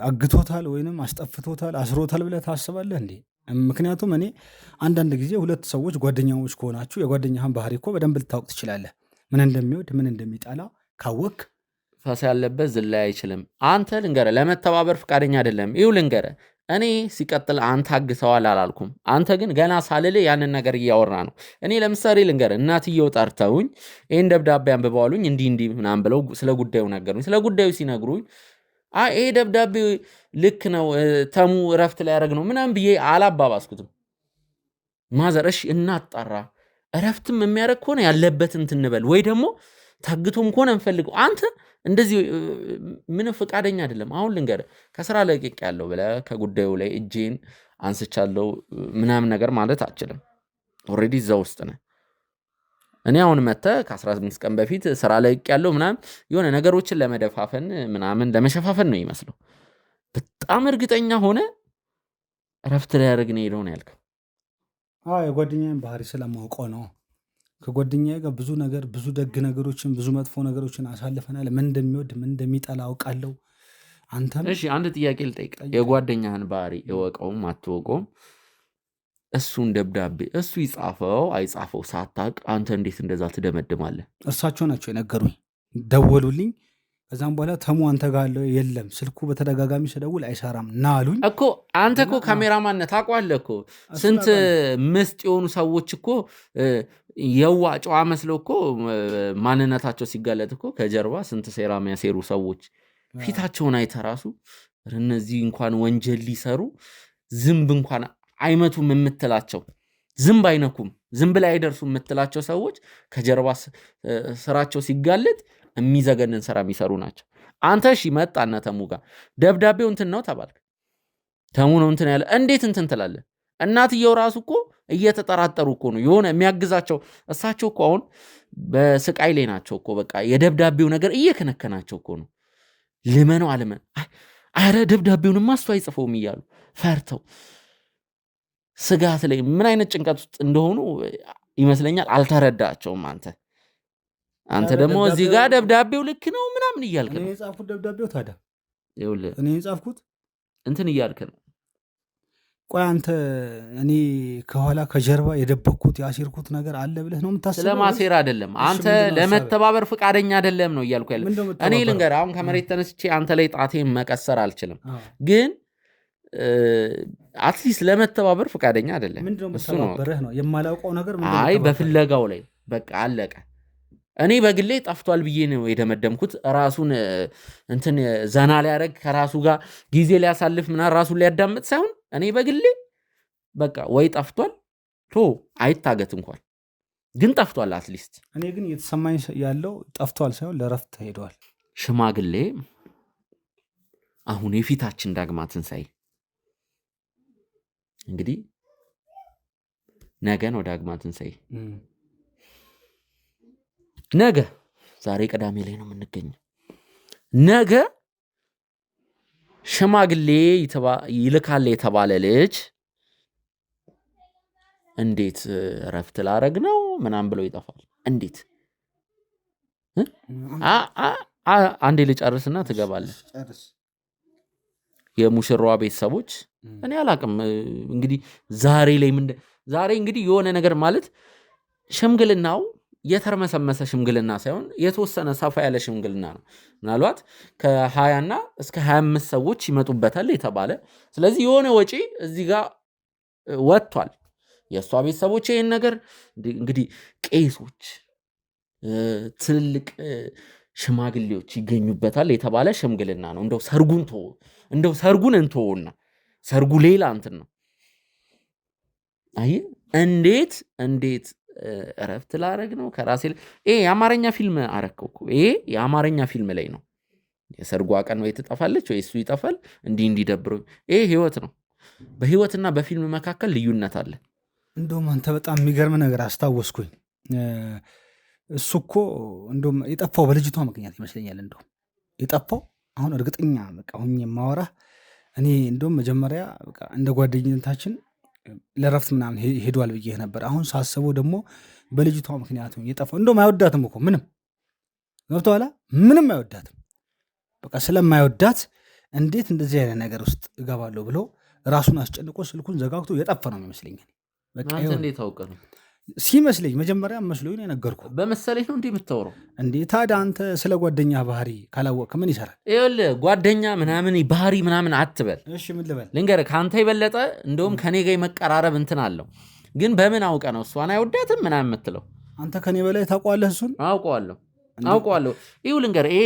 A: አግቶታል ወይንም አስጠፍቶታል አስሮታል ብለህ ታስባለህ እንዴ? ምክንያቱም እኔ አንዳንድ ጊዜ ሁለት ሰዎች ጓደኛሞች ከሆናችሁ የጓደኛህን ባህሪ እኮ በደንብ ልታውቅ ትችላለህ። ምን እንደሚወድ ምን እንደሚጠላ ካወክ
B: ፈስ ያለበት ዝላይ አይችልም። አንተ ልንገርህ ለመተባበር ፈቃደኛ አይደለም። ይኸው ልንገርህ፣ እኔ ሲቀጥል አንተ አግተዋል አላልኩም። አንተ ግን ገና ሳልልህ ያንን ነገር እያወራ ነው። እኔ ለምሳሌ ልንገርህ፣ እናትየው ጠርተውኝ ይህን ደብዳቤ አንብበዋሉኝ እንዲህ ምናምን ብለው ስለ ጉዳዩ ነገሩኝ። ስለ ጉዳዩ ሲነግሩኝ ይሄ ደብዳቤ ልክ ነው ተሙ እረፍት ላይ ያደረግ ነው ምናምን ብዬ አላባባስኩትም። ማዘር እሺ እናጣራ፣ እረፍትም የሚያደርግ ከሆነ ያለበትን እንትን እንበል፣ ወይ ደግሞ ታግቶም ከሆነ እንፈልገው። አንተ እንደዚህ ምን ፈቃደኛ አይደለም። አሁን ልንገርህ ከስራ ለቅቄ ያለው ብለህ ከጉዳዩ ላይ እጄን አንስቻለሁ ምናምን ነገር ማለት አትችልም። ኦልሬዲ እዛ ውስጥ ነህ። እኔ አሁን መተህ ከ15 ቀን በፊት ስራ ለቅቄ ያለው ምናምን የሆነ ነገሮችን ለመደፋፈን ምናምን ለመሸፋፈን ነው ይመስለው። በጣም እርግጠኛ ሆነ እረፍት ላይ ያደርግ ነው ሄደው ነው ያልከው?
A: የጓደኛዬን ባህሪ ስለማውቀው ነው። ከጓደኛዬ ጋር ብዙ ነገር ብዙ ደግ ነገሮችን ብዙ መጥፎ ነገሮችን አሳልፈናል። ምን እንደሚወድ ምን እንደሚጠላ አውቃለሁ። አንተም
B: እሺ አንድ ጥያቄ ልጠይቅ። የጓደኛህን ባህሪ እወቀውም አትወቀውም እሱን ደብዳቤ እሱ ይጻፈው አይጻፈው ሳታቅ አንተ እንዴት እንደዛ ትደመድማለህ?
A: እርሳቸው ናቸው የነገሩኝ። ደወሉልኝ። ከዛም በኋላ ተሙ አንተ ጋር አለ የለም፣ ስልኩ በተደጋጋሚ ስደውል አይሰራም ና አሉኝ
B: እኮ። አንተ እኮ ካሜራማን ታውቀዋለህ እኮ ስንት ምስጥ የሆኑ ሰዎች እኮ የዋ ጨዋ መስለው እኮ ማንነታቸው ሲጋለጥ እኮ ከጀርባ ስንት ሴራ የሚያሴሩ ሰዎች ፊታቸውን አይተህ ራሱ እነዚህ እንኳን ወንጀል ሊሰሩ ዝንብ እንኳን አይመቱም የምትላቸው፣ ዝንብ አይነኩም፣ ዝንብ ላይ አይደርሱም የምትላቸው ሰዎች ከጀርባ ስራቸው ሲጋለጥ የሚዘገንን ስራ የሚሰሩ ናቸው። አንተ እሺ መጣና ተሙ ጋር ደብዳቤው እንትን ነው ተባልክ። ተሙ ነው እንትን ያለ እንዴት እንትን ትላለህ? እናትየው ራሱ እኮ እየተጠራጠሩ እኮ ነው የሆነ የሚያግዛቸው። እሳቸው እኮ አሁን በስቃይ ላይ ናቸው እኮ በቃ የደብዳቤው ነገር እየከነከናቸው እኮ ነው። ልመነው አለመን አረ ደብዳቤውንማ እሱ አይጽፈውም እያሉ ፈርተው ስጋት ላይ ምን አይነት ጭንቀት ውስጥ እንደሆኑ ይመስለኛል አልተረዳቸውም። አንተ ደግሞ እዚህ ጋር ደብዳቤው ልክ ነው ምናምን እያልክ ነው።
A: እኔ የጻፍኩት ደብዳቤው ታዲያ
B: ይኸውልህ
A: እኔ የጻፍኩት
B: እንትን እያልክ ነው።
A: ቆይ አንተ እኔ ከኋላ ከጀርባ የደበቅኩት ያሴርኩት ነገር አለ ብለህ ነው የምታስበው?
B: ስለማሴር አይደለም። አንተ ለመተባበር ፈቃደኛ አይደለም ነው እያልኩ ያለ። እኔ ልንገርህ አሁን ከመሬት ተነስቼ አንተ ላይ ጣቴን መቀሰር አልችልም፣ ግን አትሊስት ለመተባበር ፈቃደኛ አይደለም።
A: እሱ ነው የማላውቀው ነገር።
B: አይ በፍለጋው ላይ በቃ አለቀ። እኔ በግሌ ጠፍቷል ብዬ ነው የደመደምኩት። ራሱን እንትን ዘና ሊያደርግ ከራሱ ጋር ጊዜ ሊያሳልፍ ምናምን ራሱን ሊያዳምጥ ሳይሆን እኔ በግሌ በቃ ወይ ጠፍቷል አይታገት እንኳን ግን ጠፍቷል አትሊስት።
A: እኔ ግን እየተሰማኝ ያለው ጠፍቷል ሳይሆን ለረፍት ሄዷል።
B: ሽማግሌ አሁን የፊታችን ዳግማ ትንሣኤ እንግዲህ ነገ ነው ዳግማ ትንሣኤ። ነገ ዛሬ ቅዳሜ ላይ ነው የምንገኘው። ነገ ሽማግሌ ይልካል የተባለ ልጅ እንዴት እረፍት ላረግ ነው ምናምን ብለው ይጠፋል? እንዴት አንዴ ልጨርስና ትገባለህ። የሙሽራዋ ቤተሰቦች እኔ አላቅም እንግዲህ ዛሬ እንግዲህ የሆነ ነገር ማለት ሽምግልናው የተርመሰመሰ ሽምግልና ሳይሆን የተወሰነ ሰፋ ያለ ሽምግልና ነው። ምናልባት ከ20 እስከ 25 ሰዎች ይመጡበታል የተባለ። ስለዚህ የሆነ ወጪ እዚህ ጋር ወጥቷል። የእሷ ቤተሰቦች ይህን ነገር እንግዲህ ቄሶች፣ ትልልቅ ሽማግሌዎች ይገኙበታል የተባለ ሽምግልና ነው። እንደው ሰርጉን እንተውና ሰርጉ ሌላ እንትን ነው። አይ እንዴት እረፍት ላረግ ነው ከራሴ ይሄ የአማርኛ ፊልም አረከው እኮ ይሄ የአማርኛ ፊልም ላይ ነው። የሰርጓ ቀን ወይ ትጠፋለች ወይ እሱ ይጠፋል እንዲደብረው። ይሄ ህይወት ነው። በህይወትና በፊልም መካከል ልዩነት አለ።
A: እንደውም አንተ በጣም የሚገርም ነገር አስታወስኩኝ። እሱ እኮ እንደውም የጠፋው በልጅቷ ምክንያት ይመስለኛል። እንደውም የጠፋው አሁን እርግጠኛ በቃ ሁኜ የማወራህ እኔ እንደውም መጀመሪያ በቃ እንደ ጓደኝነታችን ለረፍት ምናምን ሄዷል ብዬ ነበር። አሁን ሳስበው ደግሞ በልጅቷ ምክንያት የጠፋው። እንደውም አይወዳትም እኮ ምንም ገብቶሃል? ምንም አይወዳትም። በቃ ስለማይወዳት እንዴት እንደዚህ አይነት ነገር ውስጥ እገባለሁ ብሎ ራሱን አስጨንቆ ስልኩን ዘጋግቶ የጠፋ ነው ይመስለኛል። በቃ
B: እንዴት ታውቀህ ነው?
A: ሲመስለኝ መጀመሪያ መስሎኝ ነው የነገርኩህ።
B: በመሰለኝ ነው እንዴ የምታወራው?
A: እንዴ ታዲያ አንተ ስለ ጓደኛ ባህሪ ካላወቅህ ምን ይሰራል?
B: ይኸውልህ ጓደኛ ምናምን ባህሪ ምናምን አትበል።
A: እሺ ምን ልበል?
B: ልንገርህ ከአንተ የበለጠ እንደውም ከኔ ጋር መቀራረብ እንትን አለው። ግን በምን አውቀህ ነው እሷን አይወዳትም ምናምን የምትለው?
A: አንተ ከኔ በላይ ታውቀዋለህ እሱን።
B: አውቀዋለሁ። ይኸው ልንገርህ ይሄ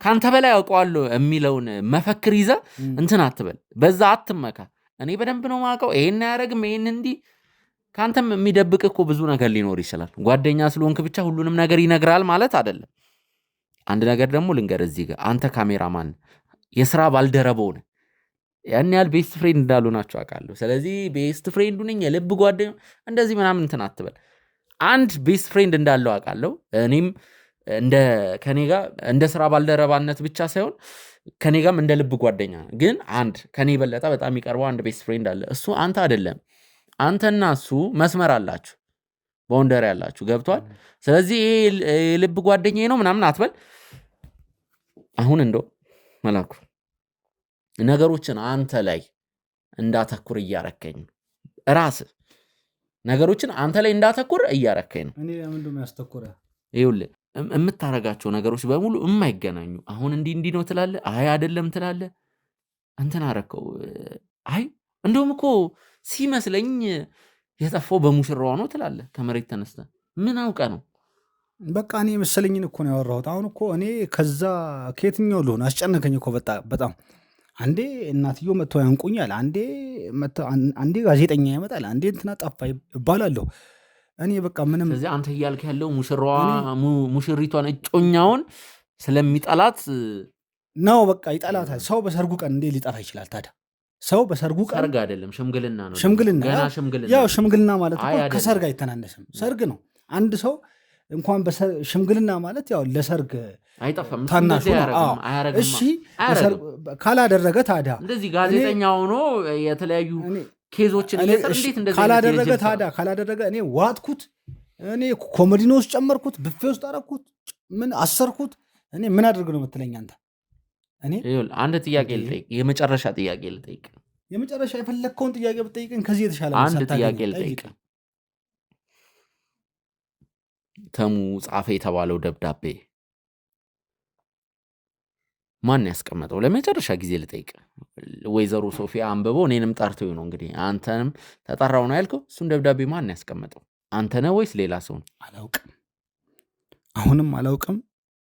B: ከአንተ በላይ አውቀዋለሁ የሚለውን መፈክር ይዘህ እንትን አትበል። በዛ አትመካ። እኔ በደንብ ነው የማውቀው። ይሄን አያደርግም ይሄን እንዲህ ከአንተም የሚደብቅ እኮ ብዙ ነገር ሊኖር ይችላል። ጓደኛ ስለሆንክ ብቻ ሁሉንም ነገር ይነግራል ማለት አይደለም። አንድ ነገር ደግሞ ልንገር እዚህ ጋር አንተ ካሜራማን የስራ ባልደረባው ነህ። ያን ያህል ቤስት ፍሬንድ እንዳሉ ናቸው አውቃለሁ። ስለዚህ ቤስት ፍሬንዱ ነኝ የልብ ጓደኛ እንደዚህ ምናምን እንትን አትበል። አንድ ቤስት ፍሬንድ እንዳለው አውቃለሁ። እኔም ከኔ ጋር እንደ ስራ ባልደረባነት ብቻ ሳይሆን ከኔ ጋርም እንደ ልብ ጓደኛ ግን አንድ ከኔ የበለጠ በጣም የሚቀርበው አንድ ቤስት ፍሬንድ አለ። እሱ አንተ አይደለም። አንተና እሱ መስመር አላችሁ፣ ባውንደሪ ያላችሁ ገብቷል። ስለዚህ ይሄ የልብ ጓደኛዬ ነው ምናምን አትበል። አሁን እንደው መላኩ ነገሮችን አንተ ላይ እንዳተኩር እያረከኝ ራስህ ነገሮችን አንተ ላይ እንዳተኩር እያረከኝ ነው።
A: እኔ ምንድን ነው ያስተኩረህ?
B: ይኸውልህ የምታረጋቸው ነገሮች በሙሉ የማይገናኙ አሁን እንዲህ ነው ትላለህ፣ አይ አይደለም ትላለህ። እንትን አረከው። አይ እንደውም እኮ ሲመስለኝ የጠፋው በሙሽራዋ ነው ትላለህ። ከመሬት ተነስተ ምን አውቀህ ነው?
A: በቃ እኔ መሰለኝን እኮ ነው ያወራሁት። አሁን እኮ እኔ ከየትኛው ልሆን አስጨነቀኝ እኮ በጣም። አንዴ እናትዮ መጥተው ያንቁኛል፣ አንዴ ጋዜጠኛ ይመጣል፣ አንዴ እንትና ጠፋ ይባላለሁ። እኔ በቃ ምንም።
B: ስለዚህ አንተ እያልክ ያለው ሙሽሪቷን እጮኛውን ስለሚጠላት
A: ነው። በቃ ይጠላታል። ሰው በሰርጉ ቀን እንዴ ሊጠፋ ይችላል ታዲያ? ሰው በሰርጉ ቀን
B: ሰርግ አይደለም ሽምግልና ነው።
A: ገና ሽምግልና ማለት ከሰርግ አይተናነስም። ሰርግ ነው። አንድ ሰው እንኳን ሽምግልና ማለት ያው ለሰርግ
B: አይጠፋም።
A: ታናሹ እሺ፣ ካላደረገ ታዲያ
B: እንደዚህ ጋዜጠኛ ሆኖ የተለያዩ ኬዞችን
A: ካላደረገ እኔ ዋጥኩት፣ እኔ ኮሜዲኖ ውስጥ ጨመርኩት፣ ብፌ ውስጥ አረኩት፣ ምን አሰርኩት። እኔ ምን አድርግ ነው የምትለኝ አንተ?
B: አንድ ጥያቄ ልጠይቅ፣ የመጨረሻ ጥያቄ ልጠይቅ።
A: የመጨረሻ የፈለግከውን ጥያቄ ብጠይቅን ከዚህ የተሻለ
B: አንድ ጥያቄ ልጠይቅ። ተሙ ጻፈ የተባለው ደብዳቤ ማን ያስቀመጠው? ለመጨረሻ ጊዜ ልጠይቅ። ወይዘሮ ሶፊያ አንብበው እኔንም ጠርተው ነው እንግዲህ አንተንም ተጠራው ነው ያልከው። እሱን ደብዳቤ ማን ያስቀመጠው? አንተ ነህ ወይስ ሌላ ሰው ነው?
A: አላውቅም። አሁንም አላውቅም፣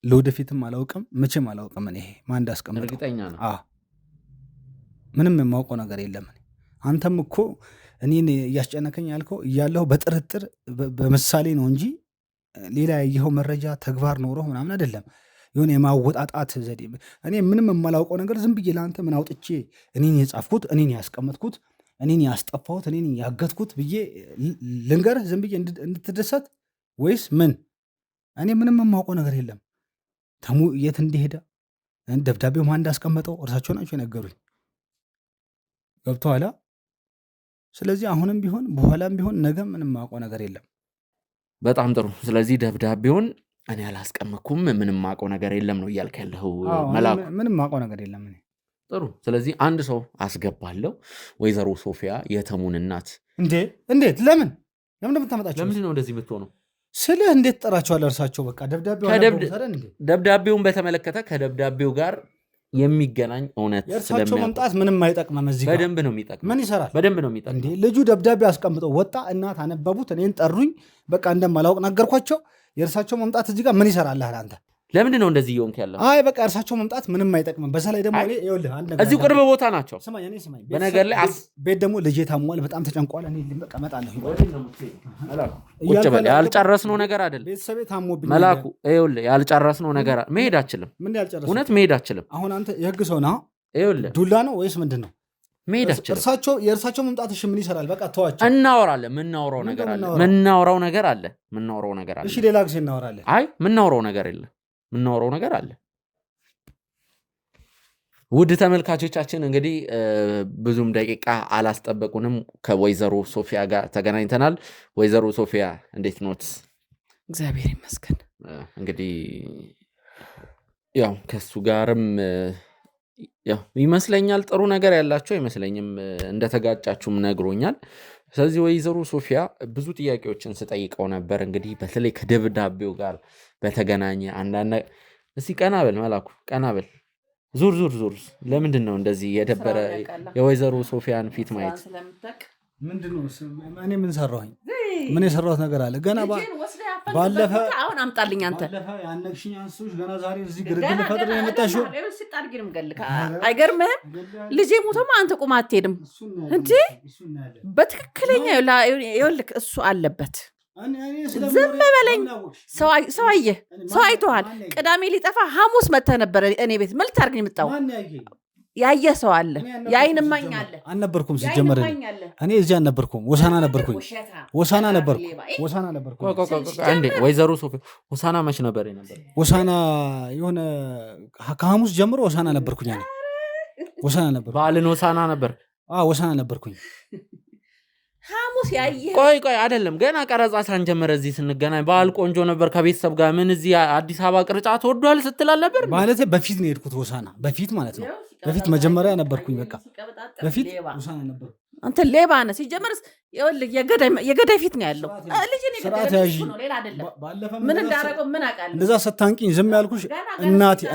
A: ለወደፊትም አላውቅም፣ መቼም አላውቅም። እኔ ማን እንዳስቀመጠው
B: እርግጠኛ ነው?
A: ምንም የማውቀው ነገር የለም። አንተም እኮ እኔን እያስጨነከኝ ያልከው እያለሁ በጥርጥር በምሳሌ ነው እንጂ ሌላ ያየኸው መረጃ ተግባር ኖረው ምናምን አይደለም። የሆነ የማወጣጣት ዘዴ። እኔ ምንም የማላውቀው ነገር ዝም ብዬ ለአንተ ምን አውጥቼ እኔን የጻፍኩት፣ እኔን ያስቀመጥኩት፣ እኔን ያስጠፋሁት፣ እኔን ያገትኩት ብዬ ልንገርህ ዝም ብዬ እንድትደሰት ወይስ ምን? እኔ ምንም የማውቀው ነገር የለም። ተሙ የት እንደሄደ ደብዳቤው ማን እንዳስቀመጠው እርሳቸው ናቸው የነገሩኝ። ገብቶሃል? ስለዚህ አሁንም ቢሆን በኋላም ቢሆን ነገም ምንም የማውቀው ነገር የለም።
B: በጣም ጥሩ። ስለዚህ ደብዳቤውን እኔ አላስቀመጥኩም፣ ምንም የማውቀው ነገር የለም ነው እያልክ ያለኸው መላኩ?
A: ምንም የማውቀው ነገር የለም።
B: ጥሩ። ስለዚህ አንድ ሰው አስገባለሁ። ወይዘሮ ሶፊያ የተሙን እናት።
A: እንዴት? ለምን እንደምታመጣቸው?
B: ለምንድን ነው እንደዚህ የምትሆነው?
A: ስልህ እንዴት ጠራቸዋለህ? እርሳቸው በቃ
B: ደብዳቤውን በተመለከተ ከደብዳቤው ጋር የሚገናኝ እውነት
A: የእርሳቸው መምጣት ምንም አይጠቅመም። እዚህ ጋር
B: በደንብ ነው የሚጠቅመው።
A: ምን ይሰራል?
B: በደንብ ነው የሚጠቅመው።
A: ልጁ ደብዳቤ አስቀምጠው ወጣ፣ እናት አነበቡት፣ እኔን ጠሩኝ፣ በቃ እንደማላውቅ ነገርኳቸው። የእርሳቸው መምጣት እዚህ ጋር ምን ይሰራልህ አንተ?
B: ለምንድን ነው እንደዚህ እየሆንክ ያለው?
A: አይ በቃ እርሳቸው መምጣት ምንም አይጠቅምም። በዛ ላይ ደግሞ ይኸውልህ አንድ ነገር
B: እዚሁ ቅርብ ቦታ ናቸው።
A: ስማኝ
B: በነገር ላይ
A: ቤት ደግሞ ልጄ ታሟል፣ በጣም ተጨንቋል። እኔ በቃ እመጣለሁ።
B: ቁጭ በል። ያልጨረስነው ነገር አይደለም
A: ቤተሰቤ ታሞብኝ
B: መላኩ። ይኸውልህ ያልጨረስነው ነገር መሄድ አችልም።
A: ምን ያልጨረስነው?
B: እውነት መሄድ አችልም።
A: አሁን አንተ የህግ ሰው ነህ።
B: ይኸውልህ
A: ዱላ ነው ወይስ ምንድን ነው?
B: መሄድ አችልም።
A: የእርሳቸው መምጣት እሺ ምን ይሰራል? በቃ ተዋቸው።
B: እናወራለን። ምናወራው ነገር አለ።
A: እሺ ሌላ ጊዜ እናወራለን።
B: አይ ምናወራው ነገር አለ። ውድ ተመልካቾቻችን እንግዲህ ብዙም ደቂቃ አላስጠበቁንም። ከወይዘሮ ሶፊያ ጋር ተገናኝተናል። ወይዘሮ ሶፊያ እንዴት ኖት?
C: እግዚአብሔር ይመስገን።
B: እንግዲህ ያው ከሱ ጋርም ያው ይመስለኛል ጥሩ ነገር ያላችሁ አይመስለኝም፣ እንደተጋጫችሁም ነግሮኛል። ስለዚህ ወይዘሮ ሶፊያ ብዙ ጥያቄዎችን ስጠይቀው ነበር። እንግዲህ በተለይ ከደብዳቤው ጋር በተገናኘ አንዳንድ እስቲ ቀና በል መላኩ፣ ቀና በል፣ ዙር። ለምንድን ነው እንደዚህ የደበረ የወይዘሮ ሶፊያን ፊት ማየት?
A: ምንድነው? እኔ ምን ሰራሁኝ? ምን የሰራሁት ነገር አለ? ገና ባለፈ
C: አሁን አምጣልኝ አንተ
A: ያነግሽኝ አንሶች ገና ዛሬ እዚህ ግርግር ፈጥሮ የመጣሽው
C: አይገርምህም? ልጄ ሞቶማ አንተ ቁም አትሄድም እንዴ? በትክክለኛ ይኸውልህ እሱ አለበት። ዝም በለኝ። ሰው አየህ፣ ሰው አይቶሃል። ቅዳሜ ሊጠፋ ሐሙስ መተህ ነበረ እኔ ቤት። ምን ልታደርግ ነው የመጣው? ያየ ሰው አለ፣ ያይን እማኝ አለ።
A: አልነበርኩም ሲጀመር እኔ እዚህ አልነበርኩም። ወሳና ነበርኩኝ።
B: አንዴ ወይዘሮ ሶፊያ ወሳና መች ነበር?
A: ወሳና የሆነ ከሐሙስ ጀምሮ ወሳና ነበርኩኝ። ወሳና ነበር።
B: በዓልን ወሳና ነበር።
A: ወሳና ነበርኩኝ።
C: ሐሙስ ያየ
B: ቆይ አይደለም፣ ገና ቀረጻ ሳንጀምር እዚህ ስንገናኝ በዓል ቆንጆ ነበር ከቤተሰብ ጋር። ምን እዚህ አዲስ አበባ ቅርጫት ወዷል ስትል አልነበር?
A: ማለት በፊት ነው የሄድኩት ወሳና። በፊት ማለት ነው። በፊት መጀመሪያ ነበርኩኝ። በቃ በፊት ወሳና ነበር።
C: አንተ ሌባ ነህ ሲጀመር። ይኸውልህ የገዳይ ፊት ነው ያለው። ልጅ ነው ሌላ አይደለም። ምን እንዳደረገው ምን አውቃለሁ።
A: እንደዛ ስታንቂኝ ዝም ያልኩሽ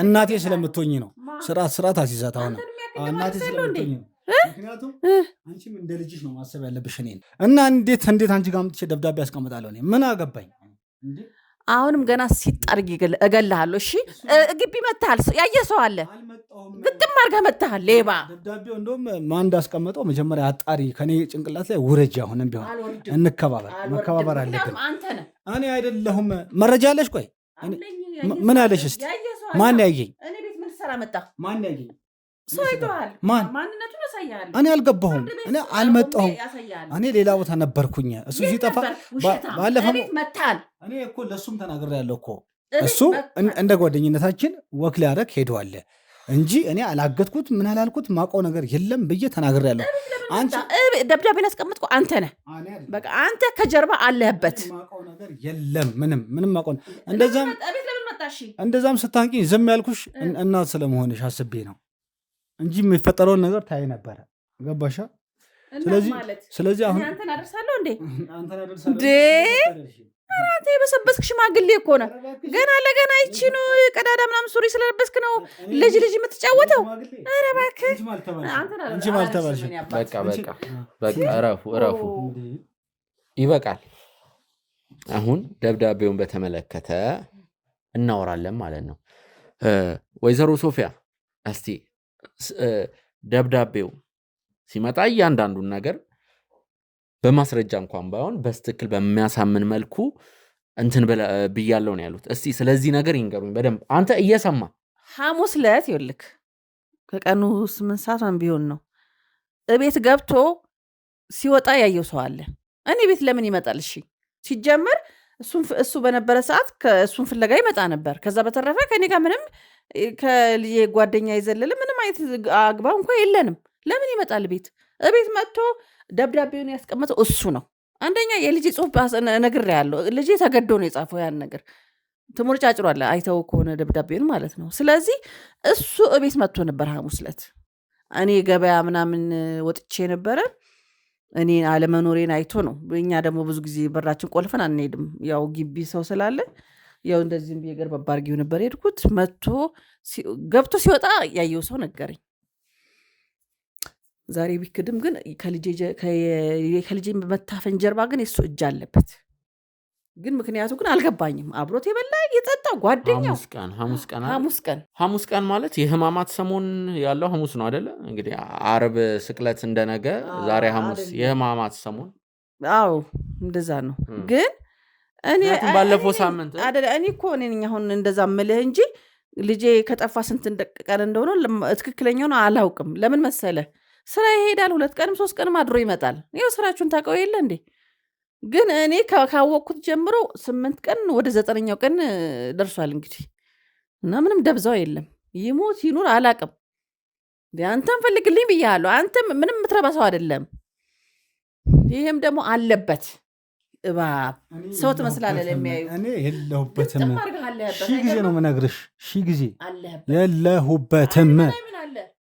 A: እናቴ ስለምትሆኝ ነው። ስርዓት አስይዛት። አሁን እናቴ ስለምትሆኝ ነው። ምክንያቱም አንቺም እንደ ልጅሽ ነው ማሰብ ያለብሽ። እኔን እና እንዴት አንቺ ጋር አምጥቼ ደብዳቤ ያስቀምጣለሁ? እኔ ምን አገባኝ?
C: አሁንም ገና ሲጣርግ እገልሃለሁ። እሺ ግቢ መታሃል፣ ያየ ሰው አለ። ግጥም አድርገህ መታሃል ሌባ።
A: ደብዳቤው እንደውም ማን እንዳስቀመጠው መጀመሪያ አጣሪ። ከኔ ጭንቅላት ላይ ውረጃ። አሁንም ቢሆን መከባበር አለብን። እኔ አይደለሁም። መረጃ አለሽ? ቆይ ምን አለሽ? እስኪ ማን ያየኝ? ማን ያየኝ?
C: ማንነቱን ያሳያል።
A: እኔ አልገባሁም። እኔ አልመጣሁም። እኔ ሌላ ቦታ ነበርኩኝ። እሱ ሲጠፋ ባለፈው እኔ እኮ ለእሱም ተናግሬያለሁ እኮ። እሱ እንደ ጓደኝነታችን ወክ ሊያደርግ ሄደዋል እንጂ እኔ አላገጥኩት ምን አላልኩት ማውቀው ነገር የለም ብዬ ተናግሬያለሁ። አንቺ
C: ደብዳቤ ያስቀመጥከው አንተ ነህ። በቃ አንተ ከጀርባ አለህበት።
A: ማውቀው ነገር የለም ምንም ማውቀው። እንደዛም ስታንቂኝ ዝም ያልኩሽ እናት ስለመሆንሽ አስቤ ነው እንጂ የሚፈጠረውን ነገር ታይ ነበረ። ገባሻ? ስለዚህ አሁን
C: አንተን አደርሳለሁ እንዴ? አንተ የበሰበስክ ሽማግሌ እኮ ነህ። ገና ለገና ይቺኑ ቀዳዳ ምናምን ሱሪ ስለለበስክ ነው ልጅ የምትጫወተው። ኧረ እባክህ
A: አንቺ ማልተባልሽ።
B: በቃ እረፉ፣ ይበቃል። አሁን ደብዳቤውን በተመለከተ እናወራለን ማለት ነው። ወይዘሮ ሶፊያ እስቲ ደብዳቤው ሲመጣ እያንዳንዱን ነገር በማስረጃ እንኳን ባይሆን በስትክክል በሚያሳምን መልኩ እንትን ብያለው ነው ያሉት። እስቲ ስለዚህ ነገር ይንገሩኝ በደንብ አንተ እየሰማ።
C: ሐሙስ ዕለት ይልክ ከቀኑ 8 ሰዓት ቢሆን ነው እቤት ገብቶ ሲወጣ ያየው ሰው አለ። እኔ ቤት ለምን ይመጣል? እሺ ሲጀመር እሱ በነበረ ሰዓት ከእሱን ፍለጋ ይመጣ ነበር። ከዛ በተረፈ ከኔ ጋር ምንም ከልጄ ጓደኛ ይዘለለ ምንም አይነት አግባብ እንኳን የለንም። ለምን ይመጣል ቤት? እቤት መጥቶ ደብዳቤውን ያስቀመጠው እሱ ነው። አንደኛ የልጄ ጽሑፍ ነግሬያለሁ። ልጄ ተገዶ ነው የጻፈው ያን ነገር። ትምህርት ጫጭሯል አይተው ከሆነ ደብዳቤውን ማለት ነው። ስለዚህ እሱ እቤት መጥቶ ነበር ሐሙስ ዕለት። እኔ ገበያ ምናምን ወጥቼ ነበረ። እኔ አለመኖሬን አይቶ ነው። እኛ ደግሞ ብዙ ጊዜ በራችን ቆልፈን አንሄድም፣ ያው ግቢ ሰው ስላለ። ያው እንደዚህም ቢገር በባርጊው ነበር ሄድኩት። መጥቶ ገብቶ ሲወጣ ያየው ሰው ነገረኝ። ዛሬ ቢክድም ግን ከልጄ በመታፈን ጀርባ ግን የሱ እጅ አለበት። ግን ምክንያቱ ግን አልገባኝም። አብሮት የበላ የጠጣው ጓደኛው
B: ሐሙስ ቀን ማለት የህማማት ሰሞን ያለው ሐሙስ ነው አይደለ? እንግዲህ ዓርብ ስቅለት እንደነገ ዛሬ ሐሙስ የህማማት ሰሞን።
C: አዎ እንደዛ ነው። ግን እኔ
B: ባለፈው ሳምንት
C: እኔ እኮ እኔ ነኝ አሁን እንደዛ ምልህ እንጂ ልጄ ከጠፋ ስንት ቀን እንደሆነ ትክክለኛውን አላውቅም። ለምን መሰለ ስራ ይሄዳል፣ 2 ቀንም 3 ቀንም አድሮ ይመጣል። ይኸው ስራችሁን ታውቀው የለ እንዴ? ግን እኔ ካወቅኩት ጀምሮ 8 ቀን ወደ 9ኛው ቀን ደርሷል እንግዲህ እና ምንም ደብዛው የለም። ይሞት ይኑር አላውቅም። አንተም ፈልግልኝ ብያለሁ። አንተም ምንም የምትረባ ሰው አይደለም። ይሄም ደግሞ አለበት እባብ ሰው ትመስላለህ ለሚያዩ።
A: እኔ የለሁበትም። ሺህ ጊዜ ነው የምነግርሽ፣ ሺህ ጊዜ የለሁበትም።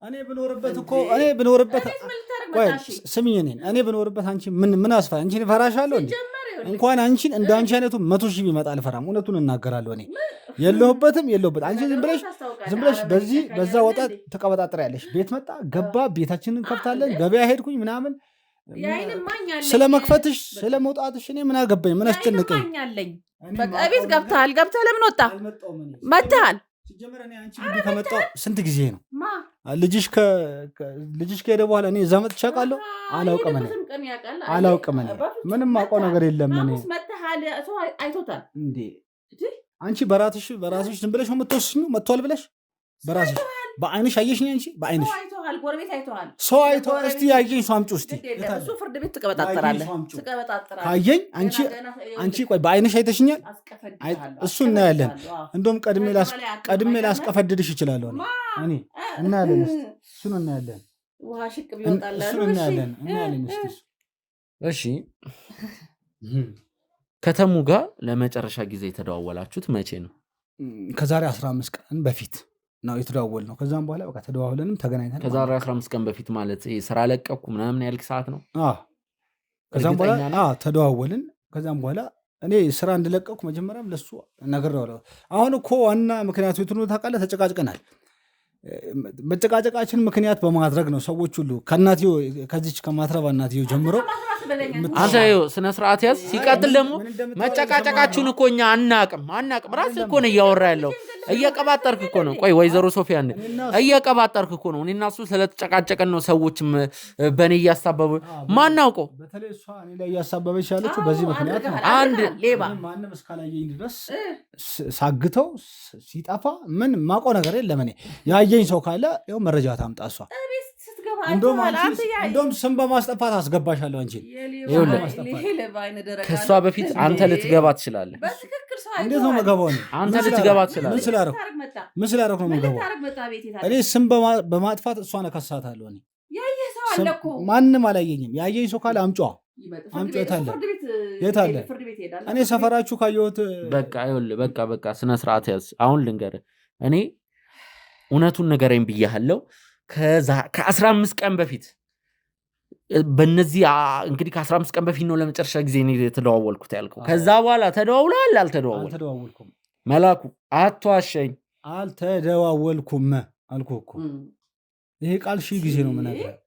A: እኔ ብኖርበት እኮ እኔ ብኖርበት ወይ ስሚኝ፣ እኔ ብኖርበት አንቺ ምን አስፋ አንቺን እፈራሻለሁ እንዴ? እንኳን አንቺን እንደ አንቺ አይነቱ 100 ሺህ ቢመጣ አልፈራም። እውነቱን እናገራለሁ። እኔ የለሁበትም። አንቺ ዝም ብለሽ በዛ ወጣ ተቀበጣጥሪያለሽ። ቤት መጣ ገባ፣ ቤታችንን ከፍታለን፣ ገበያ ሄድኩኝ ምናምን ስለ መክፈትሽ ስለ መውጣትሽ እኔ ምን አገባኝ? ምን አስጨነቀኝ?
C: ቤት ገብተሃል ለምን ወጣ? መጥተሃል።
A: ከመጣሁ ስንት ጊዜ ነው? ልጅሽ ከሄደ በኋላ እኔ እዛ መጥቼ አውቃለሁ? አላውቅም። ምንም አውቀው ነገር የለም። እኔ አንቺ በራስሽ ዝም ብለሽ ነው የምትወስኚው። መጥቷል ብለሽ በራስሽ በአይንሽ አየሽኝ። አንቺ በአይንሽ ሰው አይቶ እስቲ ያየኝ ሰው አምጪው እስቲ።
C: እሱ ፍርድ ቤት ትቀበጣጠራለህ።
A: ካየኝ አንቺ ቆይ በአይንሽ አይተሽኛል? እሱ እናያለን። እንደውም ቀድሜ ላስቀፈድድሽ እችላለሁ እኔ። እናያለን፣ እሱን እናያለን።
C: ውሃ ሽቅ ቢወጣልህ
A: እናያለን።
B: እሺ ከተሙ ጋር ለመጨረሻ ጊዜ የተደዋወላችሁት መቼ ነው?
A: ከዛሬ 15 ቀን በፊት ነው የተደዋወል ነው። ከዛም በኋላ በቃ ተደዋውለንም ተገናኝተን
B: ከዛሬ 15 ቀን በፊት ማለት ስራ ለቀኩ ምናምን ያልክ ሰዓት ነው?
A: ከዛም በኋላ ተደዋወልን። ከዛም በኋላ እኔ ስራ እንደለቀኩ መጀመሪያም ለሱ ነግሬዋለሁ። አሁን እኮ ዋና ምክንያቱ የቱ ነው ታውቃለህ? ተጨቃጭቀናል። መጨቃጨቃችን ምክንያት በማድረግ ነው ሰዎች ሁሉ ከእናትዮ ከዚች ከማትረባ እናትዮ ጀምሮ
B: አንተ ስነ ስርዓት ያዝ። ሲቀጥል ደግሞ መጨቃጨቃችሁን እኮ እኛ አናቅም። ራስህ እኮ ነው እያወራ ያለው። እየቀባጠርክ እኮ ነው። ቆይ ወይዘሮ ሶፊያን እየቀባጠርክ እኮ ነው። እኔና እሱ ስለተጨቃጨቀን ነው ሰዎችም በእኔ እያሳበቡ ማናውቀው።
A: በተለይ እሷ እኔ ላይ እያሳበበች ያለችው በዚህ ምክንያት ነው።
C: አንድ ሌባ
A: ማንም እስካላየኝ ድረስ ሳግተው ሲጠፋ ምን ማውቀው ነገር የለም። እኔ ያየኝ ሰው ካለ ይኸው መረጃ ታምጣ። እሷ እንደውም ስም በማስጠፋት አስገባሻለሁ አንቺን።
B: ከእሷ በፊት አንተ ልትገባ ትችላለህ።
A: እንዴት ነው መገባው?
B: አንተ ልትገባ ትችላለህ።
A: ምን ስላደረኩ ነው መገባው? እኔ ስም በማጥፋት እሷን እከሳታለሁ። እኔ ማንም አላየኝም። ያየኝ ሰው ካለ አምጫ የት አለ? እኔ ሰፈራችሁ ካየሁት
B: በቃ ስነ ስርዓት ያዝ። አሁን ልንገርህ፣ እኔ እውነቱን ንገረኝ ብያለሁ። ከ15 ቀን በፊት በእነዚህ እንግዲህ ከ15 ቀን በፊት ነው ለመጨረሻ ጊዜ የተደዋወልኩት ያልከው። ከዛ በኋላ ተደዋውለሃል?
A: አልተደዋወልኩም።
B: መላኩ አትዋሸኝ።
A: አልተደዋወልኩም አልኩህ እኮ። ይሄ ቃል ሺህ ጊዜ ነው የምነግርህ።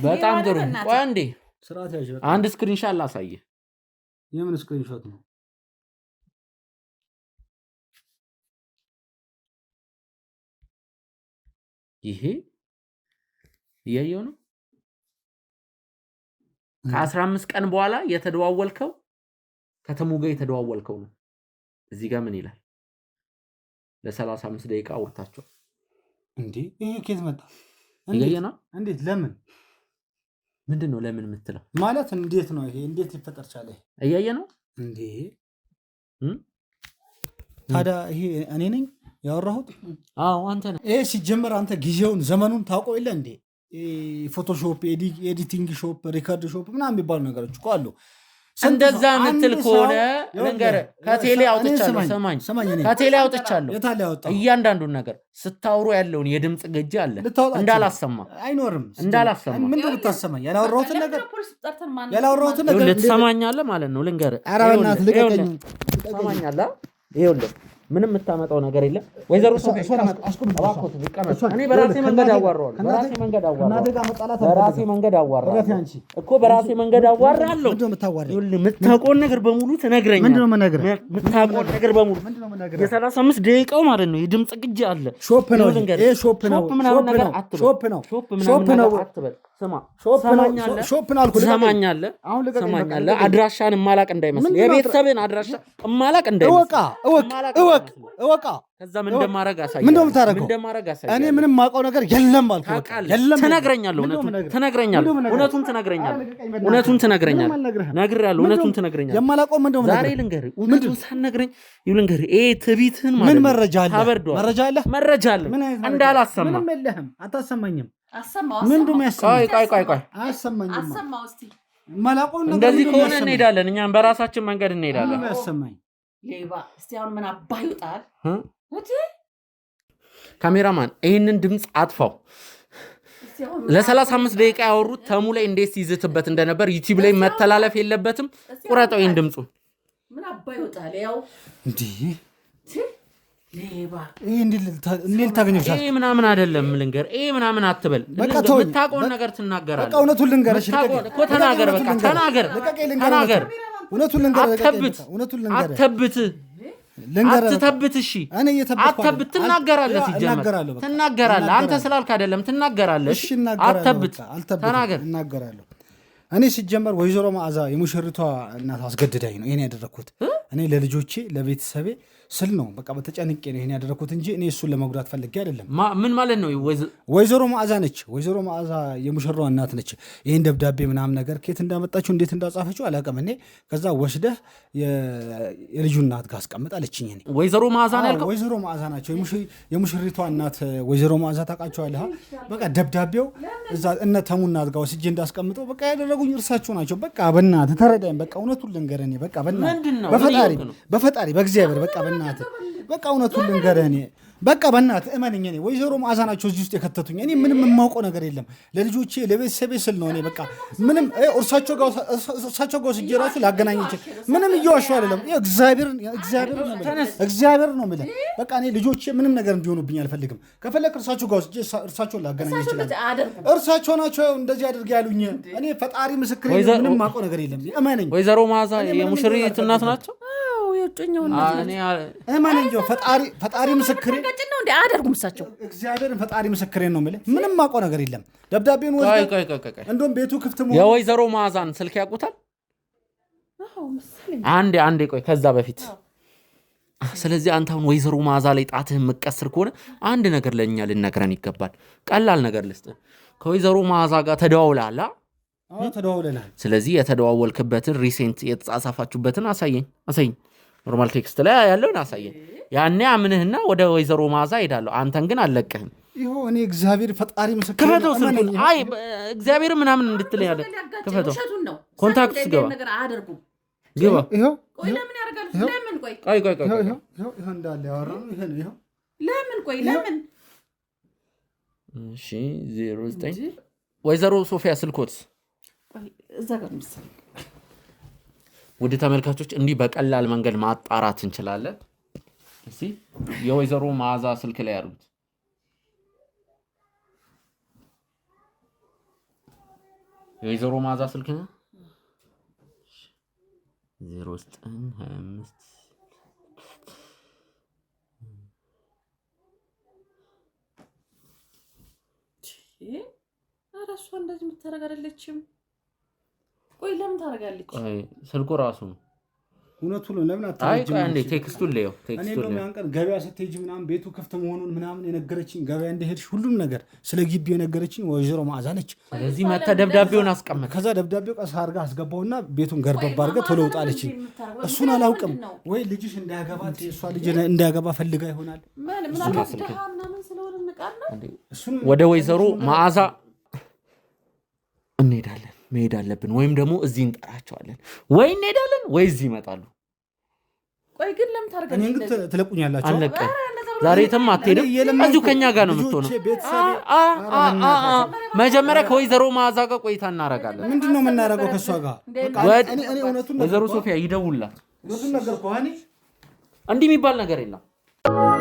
B: በጣም ጥሩ። ቆይ አንዴ አንድ ስክሪንሻት ላሳየህ።
A: የምን ስክሪንሾት ነው?
B: ይሄ እያየው ነው። ከ15 ቀን በኋላ የተደዋወልከው ከተሙ ጋር የተደዋወልከው ነው። እዚህ ጋር ምን ይላል? ለ35 ደቂቃ አውርታቸው።
A: እንዴ ይሄ ከየት መጣ?
B: እያየህ ነው።
A: እንዴት? ለምን?
B: ምንድን ነው ለምን የምትለው?
A: ማለት እንዴት ነው ይሄ? እንዴት ሊፈጠር ቻለ?
B: እያየህ ነው
A: እንዴ? ታዲያ ይሄ እኔ ነኝ ያወራሁት?
B: አዎ አንተ ነህ።
A: ይሄ ሲጀመር አንተ ጊዜውን ዘመኑን ታውቀው የለ እንዴ? ፎቶሾፕ፣ ኤዲቲንግ ሾፕ፣ ሪከርድ ሾፕ ምናምን የሚባሉ ነገሮች እኮ አሉ።
B: እንደዛ ምትል ከሆነ ልንገርህ፣ ከቴሌ አውጥቻለሁ። ሰማኝ፣ ከቴሌ አውጥቻለሁ። እያንዳንዱን ነገር ስታውሩ ያለውን የድምፅ ግጅ አለ እንዳላሰማ
A: አይኖርም።
B: እንዳላሰማ
A: ምንድን ልታሰማኝ? ያላወራሁትን ነገር
B: ልትሰማኛለህ ማለት ነው። ልንገርህ፣
A: ኧረ በእናትህ ልቀቀኝ።
B: ትሰማኛለህ? ይኸውልህ ምንም የምታመጣው ነገር የለም። ወይዘሮ ሶፊያ እኔ በራሴ መንገድ አዋራለሁ። በራሴ መንገድ አዋራለሁ እኮ በራሴ መንገድ አዋራለሁ። የምታውቀውን ነገር በሙሉ ትነግረኛለህ። የምታውቀውን ነገር በሙሉ የ35 ደቂቃው ማለት ነው የድምፅ ግጅ አለ። ሾፕ ነው ይሄ ሾፕ ነው። ሾፕ ነው ሾፕ ነው አትበል። ስማ ሾፕ ነው አልኩህ። ሰማኛለህ? አድራሻን ማላቅ እንዳይመስል የቤተሰብን አድራሻ ማላቅ እንዳይመስል እወቃ ከዛ ምን እንደማረግ አሳይ። ምን እንደማረግ አሳይ። እኔ ምንም ማውቀው ነገር የለም አልኩህ። የለም ትነግረኛለህ። እውነቱን ትነግረኛለህ። ነግሬሃለሁ። እውነቱን ትነግረኛለህ። የማላውቀው ምን እንደሆነ ዛሬ ልንገርህ። እውነቱን ሳትነግረኝ ይልንገርህ። ትዕቢትህን ማለት ምን መረጃ አለ? መረጃ አለ እንዳላሰማ። ምንም የለህም። አታሰማኝም። ምን እንደሚያሰማኝ ቆይ አሰማው እስቲ። እንደዚህ ከሆነ እንሄዳለን። እኛም በራሳችን መንገድ እንሄዳለን። ያሰማኝ ሌባ። እስቲ አሁን ምን አባህ ይውጣል? ካሜራማን ይህንን ድምፅ አጥፋው። ለ35 ደቂቃ ያወሩት ተሙ ላይ እንዴት ሲይዝትበት እንደነበር ዩቲዩብ ላይ መተላለፍ የለበትም። ቁረጠው ይህን ድምፁ። ምን አባህ ይውጣል? ያው እንዲህ ሌባ እንዴት ታገኘሻል? ምናምን አይደለም ልንገር። ምናምን አትበል። የምታውቀውን ነገር ትናገራለህ። በቃ እውነቱን ልንገርሽ እኮ ተናገር። በቃ ተናገር። እውነቱን ልንገር። አትተብት። እሺ አትተብት። ትናገራለህ። ሲጀመር ትናገራለህ። አንተ ስላልክ አይደለም ትናገራለህ። አትተብት። ተናገር። እናገራለሁ። እኔ ሲጀመር ወይዘሮ መዓዛ የሙሽሪቷ እናት አስገድዳኝ ነው ይሄን ያደረኩት። እኔ ለልጆቼ ለቤተሰቤ ስል ነው በቃ በተጨንቄ ነው ይሄን ያደረኩት እንጂ እኔ እሱን ለመጉዳት ፈልጌ አይደለም። ምን ማለት ነው? ወይዘሮ መዓዛ ነች። ወይዘሮ መዓዛ የሙሽራዋ እናት ነች። ይሄን ደብዳቤ ምናምን ነገር ከየት እንዳመጣችሁ እንዴት እንዳጻፈችው አላውቅም። እኔ ከዛ ወስደህ የልጁ እናት ጋር አስቀምጣለችኝ። እኔ ወይዘሮ መዓዛ ነው ያልከው? ወይዘሮ መዓዛ ናቸው የሙሽሪቷ እናት። ወይዘሮ መዓዛ ታውቃቸዋለህ? በቃ ደብዳቤው እዛ እነ ተሙ እናት ጋር ወስጄ እንዳስቀምጠው በቃ ያደረጉኝ እርሳቸው ናቸው። በቃ በእናትህ ተረዳኝ። በቃ እውነቱን ልንገርህ። እኔ በቃ በፈጣሪ በእግዚአብሔር በቃ በቃ እውነቱን ልንገርህ። እኔ በቃ በእናትህ እመነኝ። እኔ ወይዘሮ መዓዛ ናቸው እዚህ ውስጥ የከተቱኝ። እኔ ምንም የማውቀው ነገር የለም። ለልጆቼ ለቤተሰቤ ስል ነው። እኔ በቃ ምንም እርሳቸው ጋር ወስጄ እራሱ ላገናኝ ይችል ምንም እየዋሸሁ አይደለም። እግዚአብሔር ነው የምልህ። በቃ እኔ ልጆቼ ምንም ነገር እንዲሆኑብኝ አልፈልግም። ከፈለክ እርሳቸው ጋር ወስጄ እርሳቸውን ላገናኝ ይችላል። እርሳቸው ናቸው እንደዚህ አድርገ ያሉኝ። እኔ ፈጣሪ ምስክሬ ምንም የማውቀው ነገር የለም። እመነኝ። ወይዘሮ መዓዛ የሙሽሪት እናት ናቸው። ፈጣሪ ምስክሬ ነው እንዴ አደርጉም። እሳቸው እግዚአብሔርን ፈጣሪ ምስክሬ ነው የምልህ። ምንም ማውቀው ነገር የለም። ደብዳቤውን እንደውም ቤቱ ክፍት መሆኑ የወይዘሮ መዓዛን ስልክ ያውቁታል? አንዴ ቆይ ከዛ በፊት ስለዚህ አንተ አሁን ወይዘሮ መዓዛ ላይ ጣትህን መቀስር ከሆነ አንድ ነገር ለእኛ ልነግረን ይገባል። ቀላል ነገር ልስጥህ። ከወይዘሮ መዓዛ ጋር ተደዋውለሃል? ተደዋውለናል። ስለዚህ የተደዋወልክበትን ሪሴንት የተጻጻፋችሁበትን አሳየኝ። ኖርማል ቴክስት ላይ ያለውን አሳየኝ። ያኔ አምንህና ወደ ወይዘሮ መዓዛ ሄዳለሁ። አንተን ግን አልለቅህም። ይኸው እኔ እግዚአብሔር ፈጣሪ ምስክር ክፈተው። ስልኩን አይ እግዚአብሔር ምናምን እንድትለኝ ያለ ክፈተው። ኮንታክት ስገባ ግባ። ይኸው ቆይ ለምን ያደርጋል? ለምን ቆይ ይኸው እንዳለ ያወራው ይሄው ለምን ቆይ ለምን? እሺ 09 ወይዘሮ ሶፊያ ስልኮት እዛ ጋር ምስል። ውድ ተመልካቾች እንዲህ በቀላል መንገድ ማጣራት እንችላለን። እሺ የወይዘሮ መዓዛ ስልክ ላይ ያሉት የወይዘሮ መዓዛ ስልክ ነው 0925 እሷ እንደዚህ የምታደርግ አይደለችም። ቆይ ለምን ታደርጋለች? ቆይ ስልኩ ራሱ ነው እውነቱ ነው። ለምን አታጅም? አይ አንዴ ቴክስቱን ለየው። ቴክስቱን ለየው። ያን ቀን ገበያ ስትሄጂ ምናምን ቤቱ ክፍት መሆኑን ምናምን የነገረችኝ ገበያ እንደሄድሽ ሁሉም ነገር ስለ ግቢው የነገረችኝ ወይዘሮ መዓዛ ነች። ስለዚህ መታ ደብዳቤውን አስቀመጠ። ከዛ ደብዳቤው ቀስ አድርጋ አስገባውና ቤቱን ገርበብ አድርጋ ቶሎ ውጣለች። እሱን አላውቅም ወይ ልጅሽ እንዳያገባት እሷ ልጅ እንዳያገባ ፈልጋ ይሆናል። ወደ ወይዘሮ መዓዛ እንሄዳለን። መሄድ አለብን ወይም ደግሞ እዚህ እንጠራቸዋለን። ወይ እንሄዳለን ወይ እዚህ ይመጣሉ። ቆይ ግን ለምን ታርጋለህ? እኔ ግን ትለቁኛላችሁ። አለቀ። ዛሬ ተም አትሄድም። እዚሁ ከኛ ጋር ነው የምትሆነው። መጀመሪያ ከወይዘሮ መዓዛ ጋር ቆይታ እናደርጋለን። ምንድነው የምናደርገው ከሷ ጋር? እኔ እውነቱን ወይዘሮ ሶፊያ ይደውልላት። እሱን ነገር ከሆነ እንዲህ የሚባል ነገር የለም።
D: ነው።